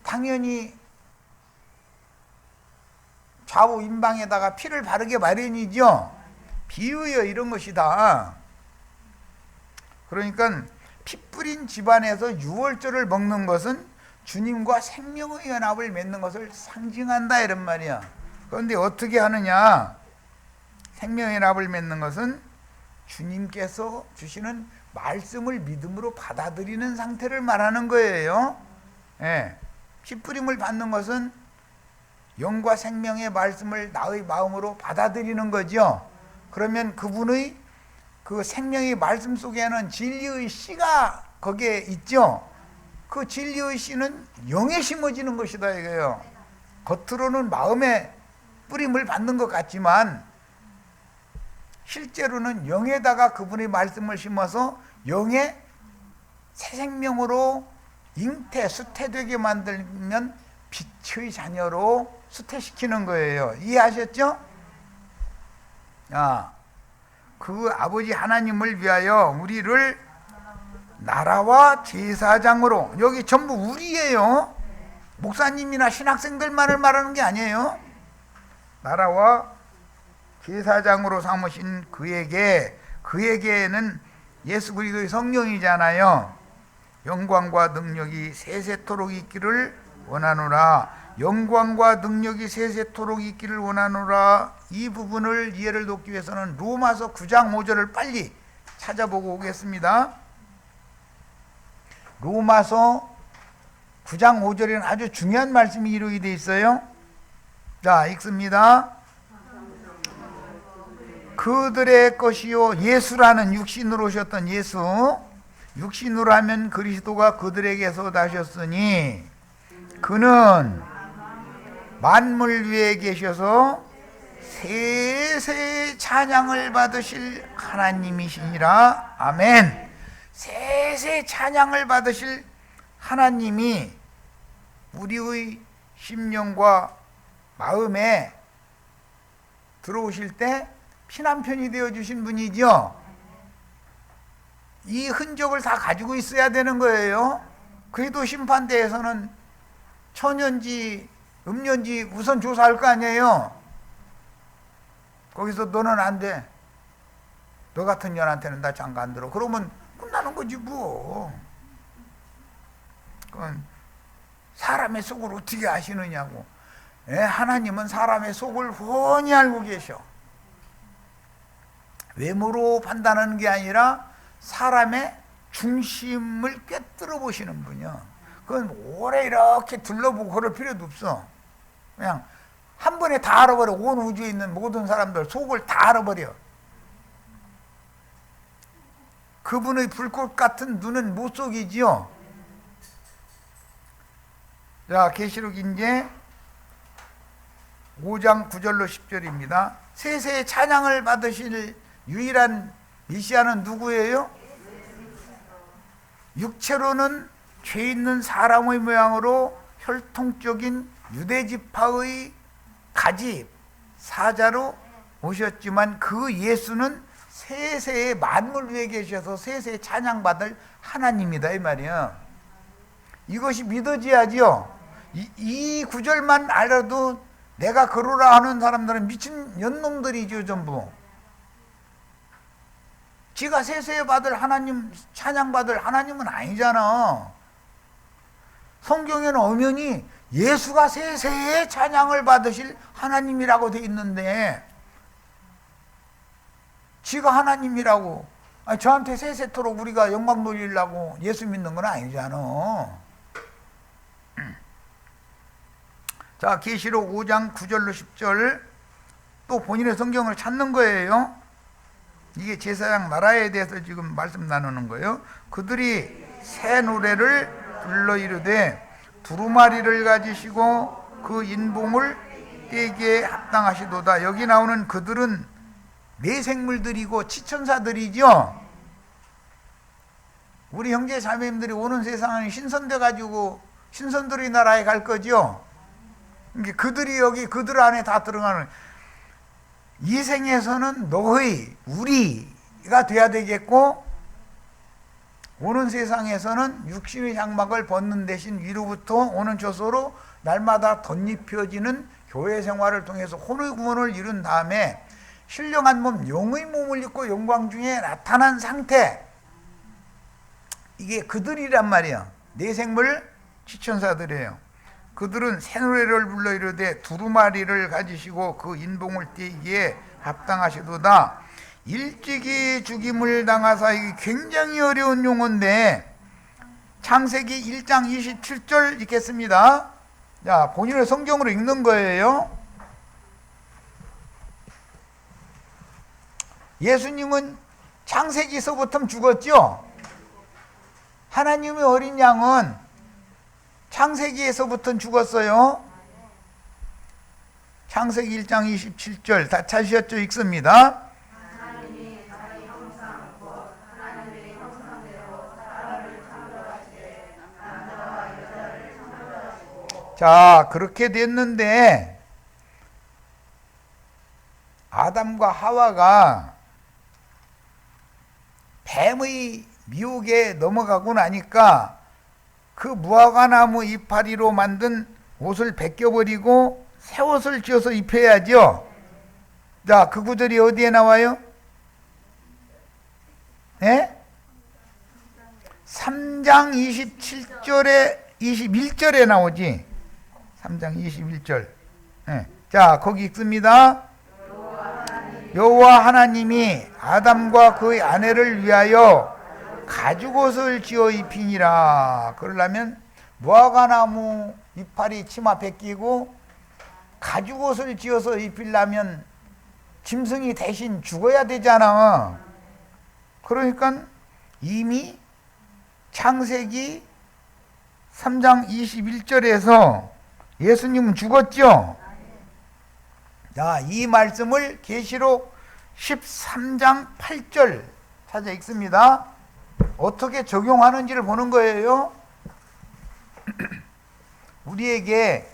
당연히 좌우 인방에다가 피를 바르게 마련이죠. 비유여 이런 것이다. 그러니까 피 뿌린 집안에서 유월절을 먹는 것은 주님과 생명의 연합을 맺는 것을 상징한다 이런 말이야. 그런데 어떻게 하느냐? 생명의 연합을 맺는 것은 주님께서 주시는 말씀을 믿음으로 받아들이는 상태를 말하는 거예요. 예. 피 뿌림을 받는 것은 영과 생명의 말씀을 나의 마음으로 받아들이는 거죠. 그러면 그분의 그 생명의 말씀 속에는 진리의 씨가 거기에 있죠. 그 진리의 씨는 영에 심어지는 것이다 이거예요. 겉으로는 마음에 뿌림을 받는 것 같지만 실제로는 영에다가 그분의 말씀을 심어서 영의 새 생명으로 수태되게 만들면 빛의 자녀로 수태시키는 거예요. 이해하셨죠? 그 아버지 하나님을 위하여 우리를 나라와 제사장으로, 여기 전부 우리예요. 목사님이나 신학생들만을 말하는 게 아니에요. 나라와 제사장으로 삼으신 그에게는 예수 그리스도의 성령이잖아요. 영광과 능력이 세세토록 있기를 원하노라. 영광과 능력이 세세토록 있기를 원하노라. 이 부분을 이해를 돕기 위해서는 로마서 9장 5절을 빨리 찾아보고 오겠습니다. 로마서 9장 5절에는 아주 중요한 말씀이 기록이 되어 있어요. 자, 읽습니다. 그들의 것이요, 예수라는 육신으로 오셨던 예수, 육신으로 하면 그리스도가 그들에게서 나셨으니 그는 만물 위에 계셔서 세세 찬양을 받으실 하나님이시니라. 아멘. 세세 찬양을 받으실 하나님이 우리의 심령과 마음에 들어오실 때 피난편이 되어주신 분이죠. 이 흔적을 다 가지고 있어야 되는 거예요. 그래도 심판대에서는 천연지, 음년지 우선 조사할 거 아니에요. 거기서 너는 안 돼. 너 같은 년한테는 나 장가 안 들어. 그러면 끝나는 거지 뭐. 그건 사람의 속을 어떻게 아시느냐고. 하나님은 사람의 속을 훤히 알고 계셔. 외모로 판단하는 게 아니라 사람의 중심을 꿰뚫어 보시는 분이야. 그건 오래 이렇게 둘러보고 그럴 필요도 없어. 그냥 한 번에 다 알아버려. 온 우주에 있는 모든 사람들 속을 다 알아버려. 그분의 불꽃 같은 눈은 못 속이지요. 자, 계시록 이제 5장 9절로 10절입니다. 세세의 찬양을 받으실 유일한 메시아는 누구예요? 육체로는 죄 있는 사람의 모양으로 혈통적인 유대지파의 가지 사자로 오셨지만 그 예수는 세세의 만물 위에 계셔서 세세에 찬양받을 하나님이다 이 말이야. 이것이 믿어져야죠. 이 구절만 알아도 내가 그러라 하는 사람들은 미친 연놈들이죠 전부. 지가 세세에 받을 하나님, 찬양받을 하나님은 아니잖아. 성경에는 엄연히 예수가 세세에 찬양을 받으실 하나님이라고 돼 있는데 지가 하나님이라고 저한테 세세토록 우리가 영광 돌리려고 예수 믿는 건 아니잖아. 자, 계시록 5장 9절로 10절 또 본인의 성경을 찾는 거예요. 이게 제사장 나라에 대해서 지금 말씀 나누는 거예요. 그들이 새 노래를 불러 이르되 두루마리를 가지시고 그 인봉을 떼기에 합당하시도다. 여기 나오는 그들은 내생물들이고 치천사들이죠. 우리 형제 자매님들이 오는 세상은 신선돼 가지고 신선들의 나라에 갈 거죠. 그들이 여기 그들 안에 다 들어가는, 이 생에서는 너희 우리가 돼야 되겠고 오는 세상에서는 육신의 장막을 벗는 대신 위로부터 오는 조소로 날마다 덧입혀지는 교회 생활을 통해서 혼의 구원을 이룬 다음에 신령한 몸, 영의 몸을 입고 영광 중에 나타난 상태, 이게 그들이란 말이야. 내생물 지천사들이에요. 그들은 새 노래를 불러 이르되 두루마리를 가지시고 그 인봉을 떼기에 합당하시도다. 일찍이 죽임을 당하사, 이게 굉장히 어려운 용어인데 창세기 1장 27절 읽겠습니다. 자, 본인의 성경으로 읽는 거예요. 예수님은 창세기서부터 죽었죠. 하나님의 어린 양은 창세기에서부터 죽었어요. 창세기 1장 27절 다 찾으셨죠? 읽습니다. 자, 그렇게 됐는데 아담과 하와가 뱀의 미혹에 넘어가고 나니까 그 무화과나무 이파리로 만든 옷을 벗겨버리고 새 옷을 지어서 입혀야죠. 자, 그 구절이 어디에 나와요? 네? 3장 27절에 21절에 나오지. 3장 21절. 네. 자, 거기 읽습니다. 여호와 하나님이 아담과 그의 아내를 위하여 가죽옷을 지어 입히니라. 그러려면 무화과나무 이파리 치마 벗기고 가죽옷을 지어서 입히려면 짐승이 대신 죽어야 되잖아. 그러니까 이미 창세기 3장 21절에서 예수님은 죽었죠. 자, 이 말씀을 계시록 13장 8절 찾아 읽습니다. 어떻게 적용하는지를 보는 거예요. 우리에게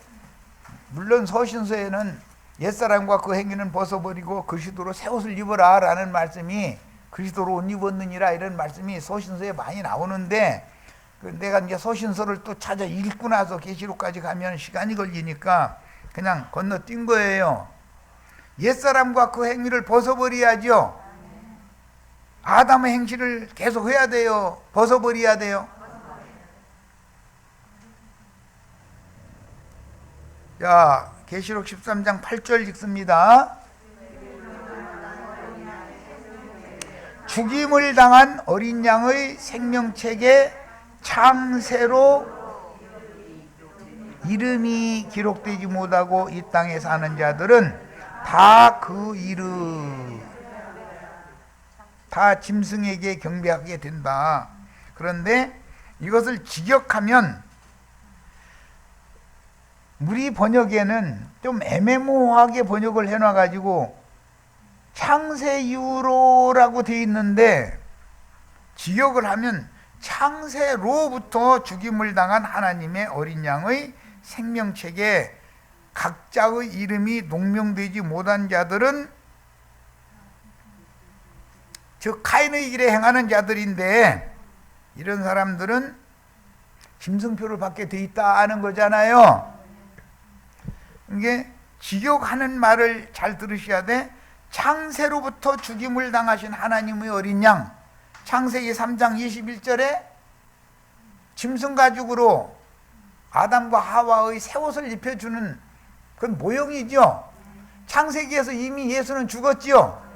물론 서신서에는 옛사람과 그 행위는 벗어버리고 그리스도로 새 옷을 입어라 라는 말씀이, 그리스도로 옷 입었느니라 이런 말씀이 서신서에 많이 나오는데 내가 이제 서신서를 또 찾아 읽고 나서 계시록까지 가면 시간이 걸리니까 그냥 건너뛴 거예요. 옛사람과 그 행위를 벗어버려야죠. 아담의 행실을 계속 해야 돼요? 벗어버려야 돼요? 자, 계시록 13장 8절 읽습니다. 죽임을 당한 어린 양의 생명책에 창세로 이름이 기록되지 못하고 이 땅에 사는 자들은 다 그 이름, 다 짐승에게 경배하게 된다. 그런데 이것을 직역하면 우리 번역에는 좀 애매모호하게 번역을 해놔가지고 창세 이후로라고 돼 있는데 직역을 하면 창세로부터 죽임을 당한 하나님의 어린 양의 생명책에 각자의 이름이 농명되지 못한 자들은 즉 카인의 길에 행하는 자들인데, 이런 사람들은 짐승표를 받게 돼 있다는 거잖아요. 이게 직역하는 말을 잘 들으셔야 돼. 창세로부터 죽임을 당하신 하나님의 어린 양, 창세기 3장 21절에 짐승 가죽으로 아담과 하와의 새 옷을 입혀주는 그건 모형이죠. 창세기에서 이미 예수는 죽었지요.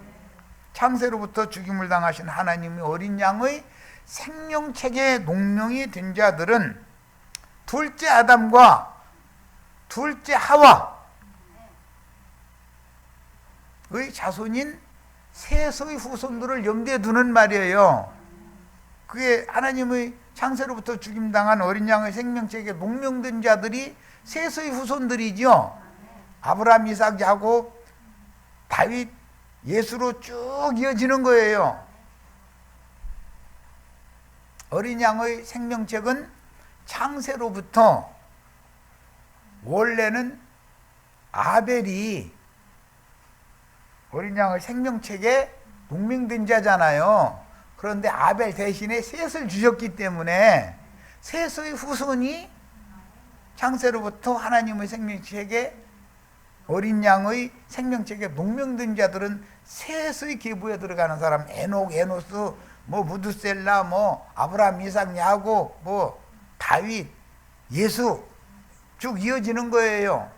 창세로부터 죽임을 당하신 하나님의 어린 양의 생명책에 농명이 된 자들은 둘째 아담과 둘째 하와의 자손인 셋의 후손들을 염두에 두는 말이에요. 그게 하나님의 창세로부터 죽임당한 어린 양의 생명책에 농명된 자들이 셋의 후손들이죠. 아브라함, 이삭, 야곱, 다윗, 예수로 쭉 이어지는 거예요. 어린 양의 생명책은 창세로부터, 원래는 아벨이 어린 양의 생명책에 농명된 자잖아요. 그런데 아벨 대신에 셋을 주셨기 때문에 셋의 후손이 창세로부터 하나님의 생명책에, 어린 양의 생명책에 농명된 자들은 셋의 계보에 들어가는 사람, 에녹, 에노스, 뭐 무드셀라, 뭐 아브라함, 이삭, 야곱, 뭐 다윗, 예수 쭉 이어지는 거예요.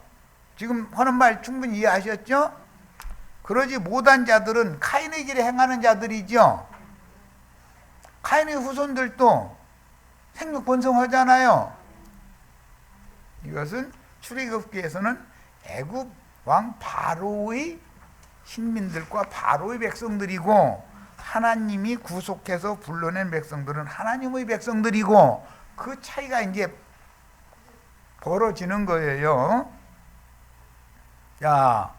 지금 하는 말 충분히 이해하셨죠? 그러지 못한 자들은 카인의 길에 행하는 자들이죠. 카인의 후손들도 생육 번성하잖아요. 이것은 출애굽기에서는 애굽 왕 바로의 신민들과 바로의 백성들이고, 하나님이 구속해서 불러낸 백성들은 하나님의 백성들이고, 그 차이가 이제 벌어지는 거예요. 자,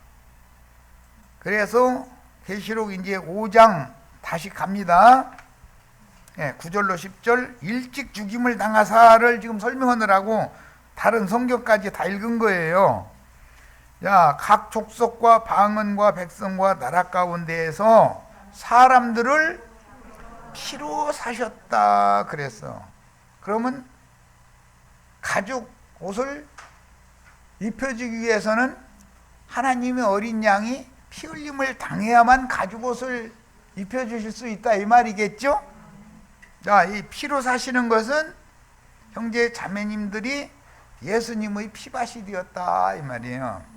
그래서 계시록 이제 5장 다시 갑니다. 9절로 10절, 일찍 죽임을 당하사를 지금 설명하느라고 다른 성경까지 다 읽은 거예요. 자, 각 족속과 방언과 백성과 나라 가운데에서 사람들을 피로 사셨다 그랬어. 그러면 가죽 옷을 입혀주기 위해서는 하나님의 어린 양이 피 흘림을 당해야만 가죽 옷을 입혀주실 수 있다 이 말이겠죠? 자, 이 피로 사시는 것은 형제 자매님들이 예수님의 피밭이 되었다 이 말이에요.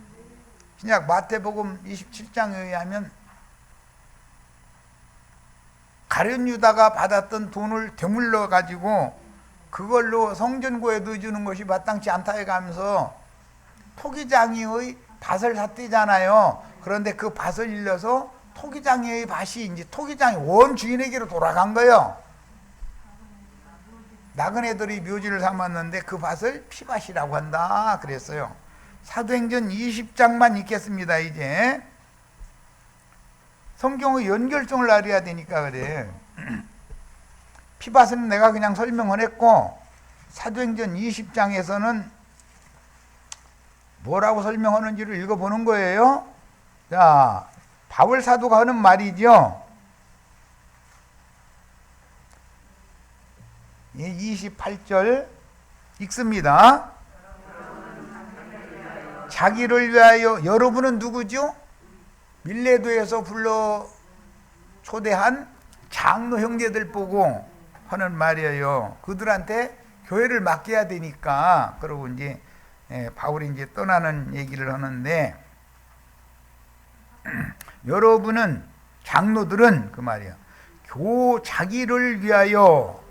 신약 마태복음 27장에 의하면 가룟 유다가 받았던 돈을 되물러 가지고 그걸로 성전고에 넣어주는 것이 마땅치 않다 해가면서 토기장이의 밭을 샀대잖아요. 그런데 그 밭을 일러서 토기장이의 밭이 이제 토기장이 원 주인에게로 돌아간 거예요. 나그네들이 묘지를 삼았는데 그 밭을 피밭이라고 한다 그랬어요. 사도행전 20장만 읽겠습니다. 이제 성경의 연결성을 알아야 되니까 그래. 피밭은 내가 그냥 설명을 했고, 사도행전 20장에서는 뭐라고 설명하는지를 읽어보는 거예요. 자, 바울 사도가 하는 말이죠. 28절 읽습니다. 자기를 위하여, 여러분은 누구죠? 밀레도에서 불러 초대한 장로 형제들 보고 하는 말이에요. 그들한테 교회를 맡겨야 되니까. 그러고 이제 바울이 이제 떠나는 얘기를 하는데, 여러분은, 장로들은 그 말이야, 자기를 위하여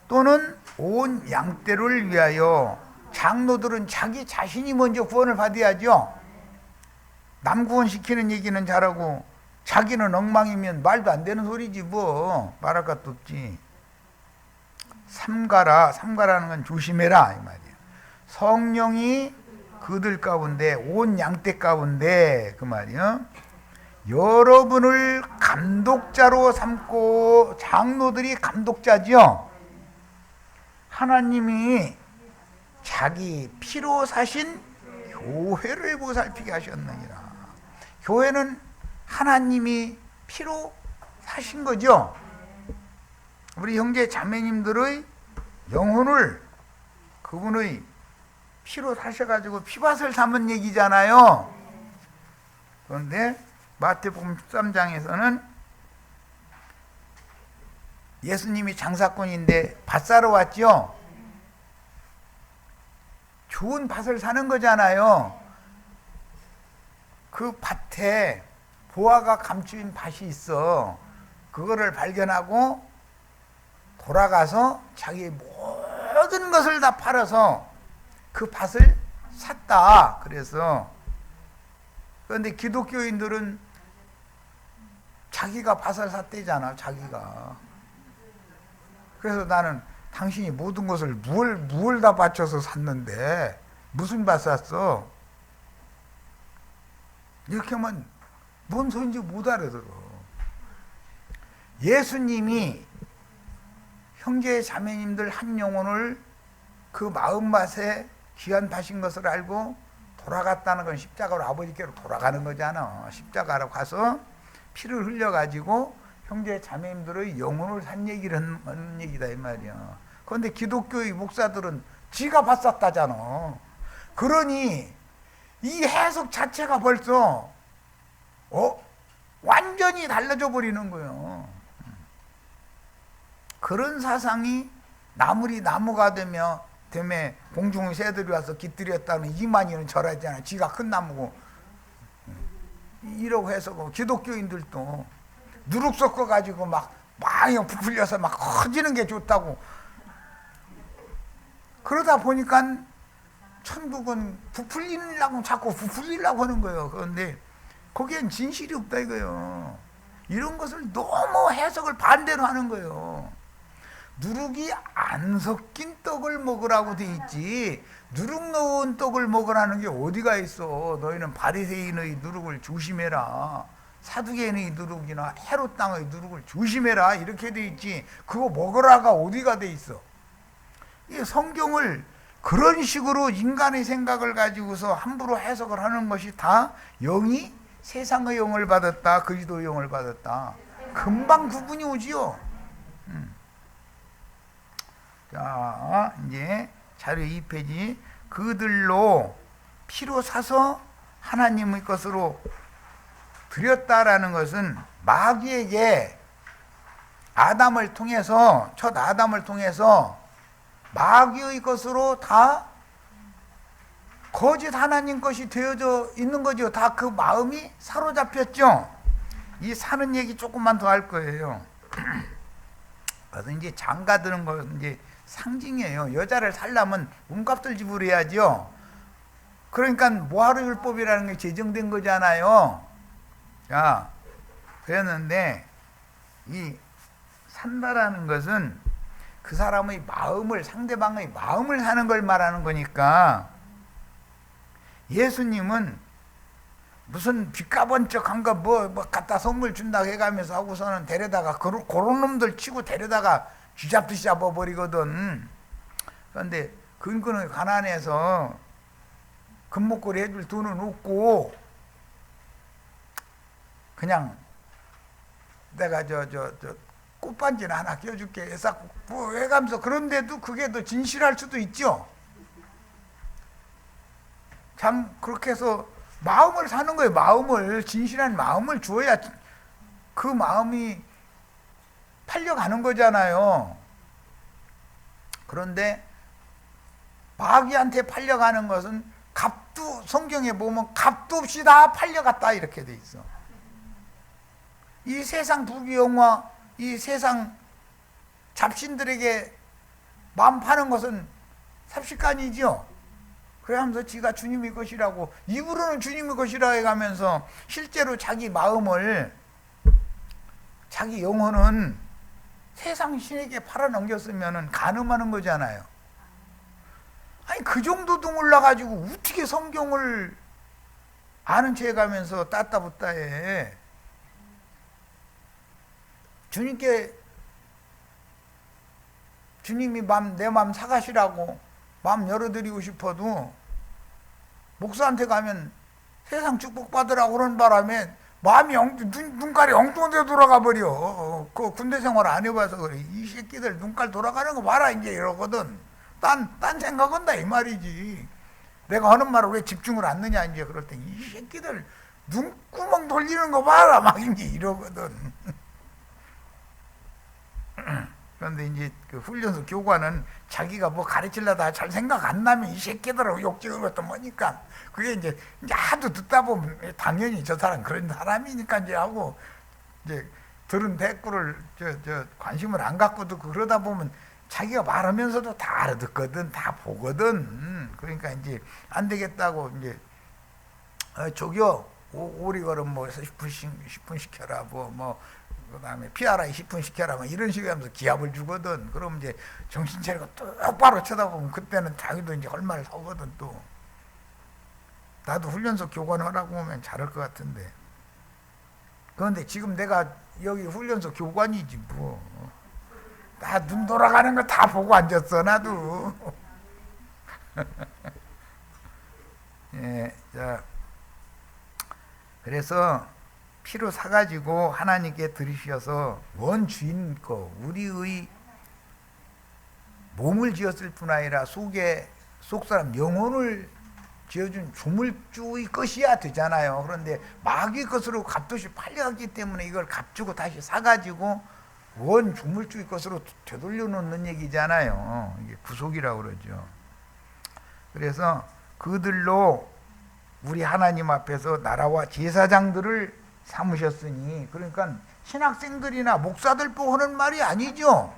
또는 온 양떼를 위하여. 장로들은 자기 자신이 먼저 구원을 받아야죠. 남 구원시키는 얘기는 잘하고 자기는 엉망이면 말도 안 되는 소리지 뭐. 말할 것도 없지. 삼가라는 건 조심해라 이 말이야. 성령이 그들 가운데, 온 양떼 가운데 그 말이야, 여러분을 감독자로 삼고. 장로들이 감독자죠. 하나님이 자기 피로 사신 교회를 보살피게 하셨느니라. 교회는 하나님이 피로 사신 거죠. 우리 형제 자매님들의 영혼을 그분의 피로 사셔가지고 피밭을 삼은 얘기잖아요. 그런데 마태복음 13장에서는 예수님이 장사꾼인데 밭 사러 왔죠. 좋은 밭을 사는 거잖아요. 그 밭에 보화가 감추인 밭이 있어. 그거를 발견하고 돌아가서 자기 모든 것을 다 팔아서 그 밭을 샀다. 그래서 그런데 기독교인들은 자기가 밭을 샀대잖아. 자기가. 그래서 나는 당신이 모든 것을 무얼 다 바쳐서 샀는데 무슨 밭 샀어? 이렇게 하면 뭔 소린지 못 알아들어. 예수님이 형제 자매님들 한 영혼을 그 마음밭에 귀한 밭인 것을 알고 돌아갔다는 건 십자가로 아버지께로 돌아가는 거잖아. 십자가로 가서 피를 흘려가지고 형제 자매님들의 영혼을 산 얘기를 하는 얘기다 이 말이야. 그런데 기독교의 목사들은 지가 밭 샀다잖아. 그러니 이 해석 자체가 벌써 완전히 달라져 버리는 거예요. 그런 사상이 나물이 나무가 되며 공중의 새들이 와서 깃들였다는 이만희는 절하잖아. 지가 큰 나무고 이러고 해서 기독교인들도 누룩 섞어가지고 막 부풀려서 막 커지는 게 좋다고. 그러다 보니까 천국은 자꾸 부풀리려고 하는 거예요. 그런데 거기엔 진실이 없다 이거예요. 이런 것을 너무 해석을 반대로 하는 거예요. 누룩이 안 섞인 떡을 먹으라고 돼 있지 누룩 넣은 떡을 먹으라는 게 어디가 있어. 너희는 바리새인의 누룩을 조심해라. 사두개인의 누룩이나 헤롯 땅의 누룩을 조심해라. 이렇게 돼 있지 그거 먹으라가 어디가 돼 있어. 이 성경을 그런 식으로 인간의 생각을 가지고서 함부로 해석을 하는 것이 다 영이 세상의 영을 받았다 그리스도의 영을 받았다 금방 구분이 오지요. 자 이제 자료 2페이지 그들로 피로 사서 하나님의 것으로 드렸다라는 것은 마귀에게 첫 아담을 통해서 마귀의 것으로 다 거짓 하나님 것이 되어져 있는 거죠. 다 그 마음이 사로잡혔죠. 이 사는 얘기 조금만 더 할 거예요. 그래서 이제 장가 드는 건 이제 상징이에요. 여자를 살려면 몸값을 지불해야죠. 그러니까 모하르율법이라는 게 제정된 거잖아요. 자, 그랬는데 이 산다라는 것은 그 사람의 마음을 상대방의 마음을 사는 걸 말하는 거니까 예수님은 무슨 빚가번쩍한 거 뭐 갖다 선물 준다고 해가면서 하고서는 데려다가 그런 놈들 치고 데려다가 쥐잡듯이 잡아버리거든. 그런데 근근히 가난해서 금목걸이 해줄 돈은 없고 그냥 내가 저 꽃반지는 하나 껴줄게 해서 뭐 해가면서 그런데도 그게 더 진실할 수도 있죠. 참 그렇게 해서 마음을 사는 거예요. 마음을 진실한 마음을 주어야 그 마음이 팔려가는 거잖아요. 그런데 마귀한테 팔려가는 것은 성경에 보면 값도 없이 다 팔려갔다 이렇게 돼 있어. 이 세상 부귀영화 이 세상 잡신들에게 마음 파는 것은 삽시간이죠. 그래 하면서 지가 주님의 것이라고 입으로는 주님의 것이라 해가면서 실제로 자기 마음을 자기 영혼은 세상 신에게 팔아넘겼으면 간음하는 거잖아요. 아니 그 정도도 몰라가지고 어떻게 성경을 아는 체 해가면서 따따붙다 해. 주님이 내 마음 사가시라고 마음 열어드리고 싶어도 목사한테 가면 세상 축복받으라고 그런 바람에 마음이 눈깔이 엉뚱하게 돌아가 버려. 그 군대 생활 안 해봐서 그래. 이 새끼들 눈깔 돌아가는 거 봐라 이제 이러거든. 딴 생각한다 이 말이지. 내가 하는 말을 왜 집중을 안 넣냐 이제 그럴 때 이 새끼들 눈구멍 돌리는 거 봐라 막 이제 이러거든. 그런데 이제 그 훈련소 교관은 자기가 뭐 가르치려다 잘 생각 안 나면 이 새끼들하고 욕지는 것도 뭐니까 그게 이제 하도 듣다 보면 당연히 저 사람 그런 사람이니까 이제 하고 이제 들은 대꾸를 관심을 안 갖고 듣고 그러다 보면 자기가 말하면서도 다 알아듣거든, 다 보거든. 그러니까 이제 안 되겠다고 이제 저기요 오리걸음 뭐 10분 시켜라 뭐 그다음에 PRI 10분 시켜라 뭐 이런 식으로 하면서 기합을 주거든. 그럼 이제 정신 차리고 똑바로 쳐다보면 그때는 자기도 이제 할 말을 하거든. 또 나도 훈련소 교관하라고 하면 잘할 것 같은데. 그런데 지금 내가 여기 훈련소 교관이지 뭐. 나 눈 돌아가는 거 다 보고 앉았어 나도. 예, 자 그래서 피로 사가지고 하나님께 드리셔서 원 주인 거 우리의 몸을 지었을 뿐 아니라 속 사람 영혼을 지어준 조물주의 것이야 되잖아요. 그런데 마귀 것으로 값없이 팔려갔기 때문에 이걸 값주고 다시 사가지고 원 조물주의 것으로 되돌려 놓는 얘기잖아요. 이게 구속이라고 그러죠. 그래서 그들로 우리 하나님 앞에서 나라와 제사장들을 삼으셨으니, 그러니까 신학생들이나 목사들 보고 하는 말이 아니죠.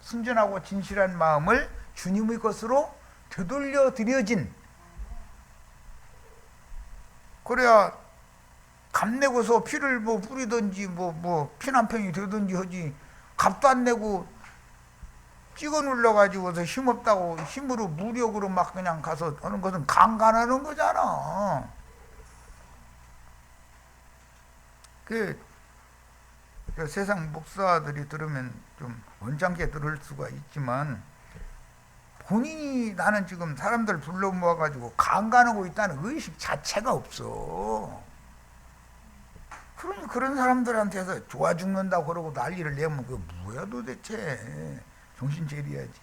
순전하고 진실한 마음을 주님의 것으로 되돌려 드려진, 그래야 값 내고서 피를 뭐 뿌리든지 뭐 피난평이 되든지 하지, 값도 안 내고 찍어 눌러가지고서 힘없다고 힘으로 무력으로 막 그냥 가서 하는 것은 강간하는 거잖아. 그 세상 목사들이 들으면 좀 언짢게 들을 수가 있지만 본인이 나는 지금 사람들 불러 모아가지고 강간하고 있다는 의식 자체가 없어. 그러니 그런 사람들한테서 좋아 죽는다고 그러고 난리를 내면 그게 뭐야 도대체. 정신 차려야지.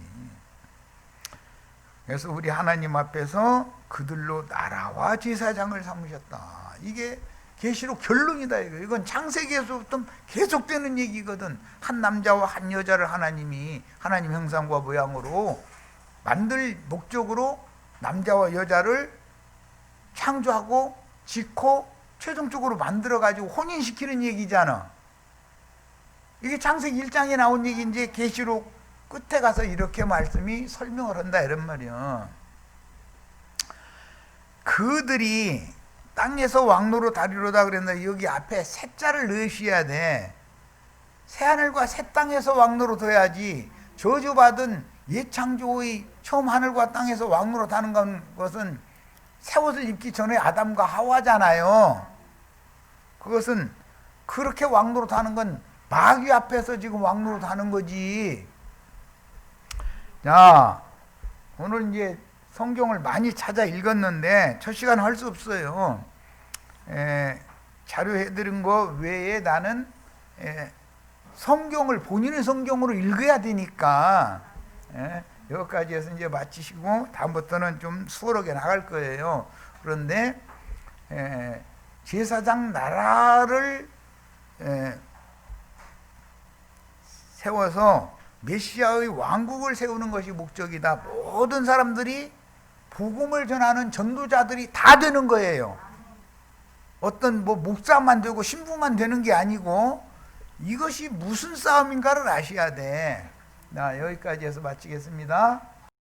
그래서 우리 하나님 앞에서 그들로 나라와 제사장을 삼으셨다. 이게 계시록 결론이다. 이건 창세기에서부터 계속되는 얘기거든. 한 남자와 한 여자를 하나님이 하나님 형상과 모양으로 만들 목적으로 남자와 여자를 창조하고 짓고 최종적으로 만들어가지고 혼인시키는 얘기잖아. 이게 창세기 1장에 나온 얘기인지 계시록 끝에 가서 이렇게 말씀이 설명을 한다 이런 말이야. 그들이 땅에서 왕노로 다리로다 그랬는데 여기 앞에 새 자를 넣으셔야 돼. 새하늘과 새 땅에서 왕노로 둬야지. 저주받은 예창조의 처음 하늘과 땅에서 왕노로 다는 것은 새 옷을 입기 전에 아담과 하와잖아요. 그것은 그렇게 왕노로 다는 건 마귀 앞에서 지금 왕노로 다는 거지. 자, 오늘 이제 성경을 많이 찾아 읽었는데 첫 시간 할 수 없어요. 자료해드린 거 외에 나는 성경을 본인의 성경으로 읽어야 되니까 여기까지 해서 이제 마치시고 다음부터는 좀 수월하게 나갈 거예요. 그런데 제사장 나라를 세워서 메시아의 왕국을 세우는 것이 목적이다. 모든 사람들이 복음을 전하는 전도자들이 다 되는 거예요. 어떤 뭐 목사만 되고 신부만 되는 게 아니고 이것이 무슨 싸움인가를 아셔야 돼. 자, 여기까지 해서 마치겠습니다.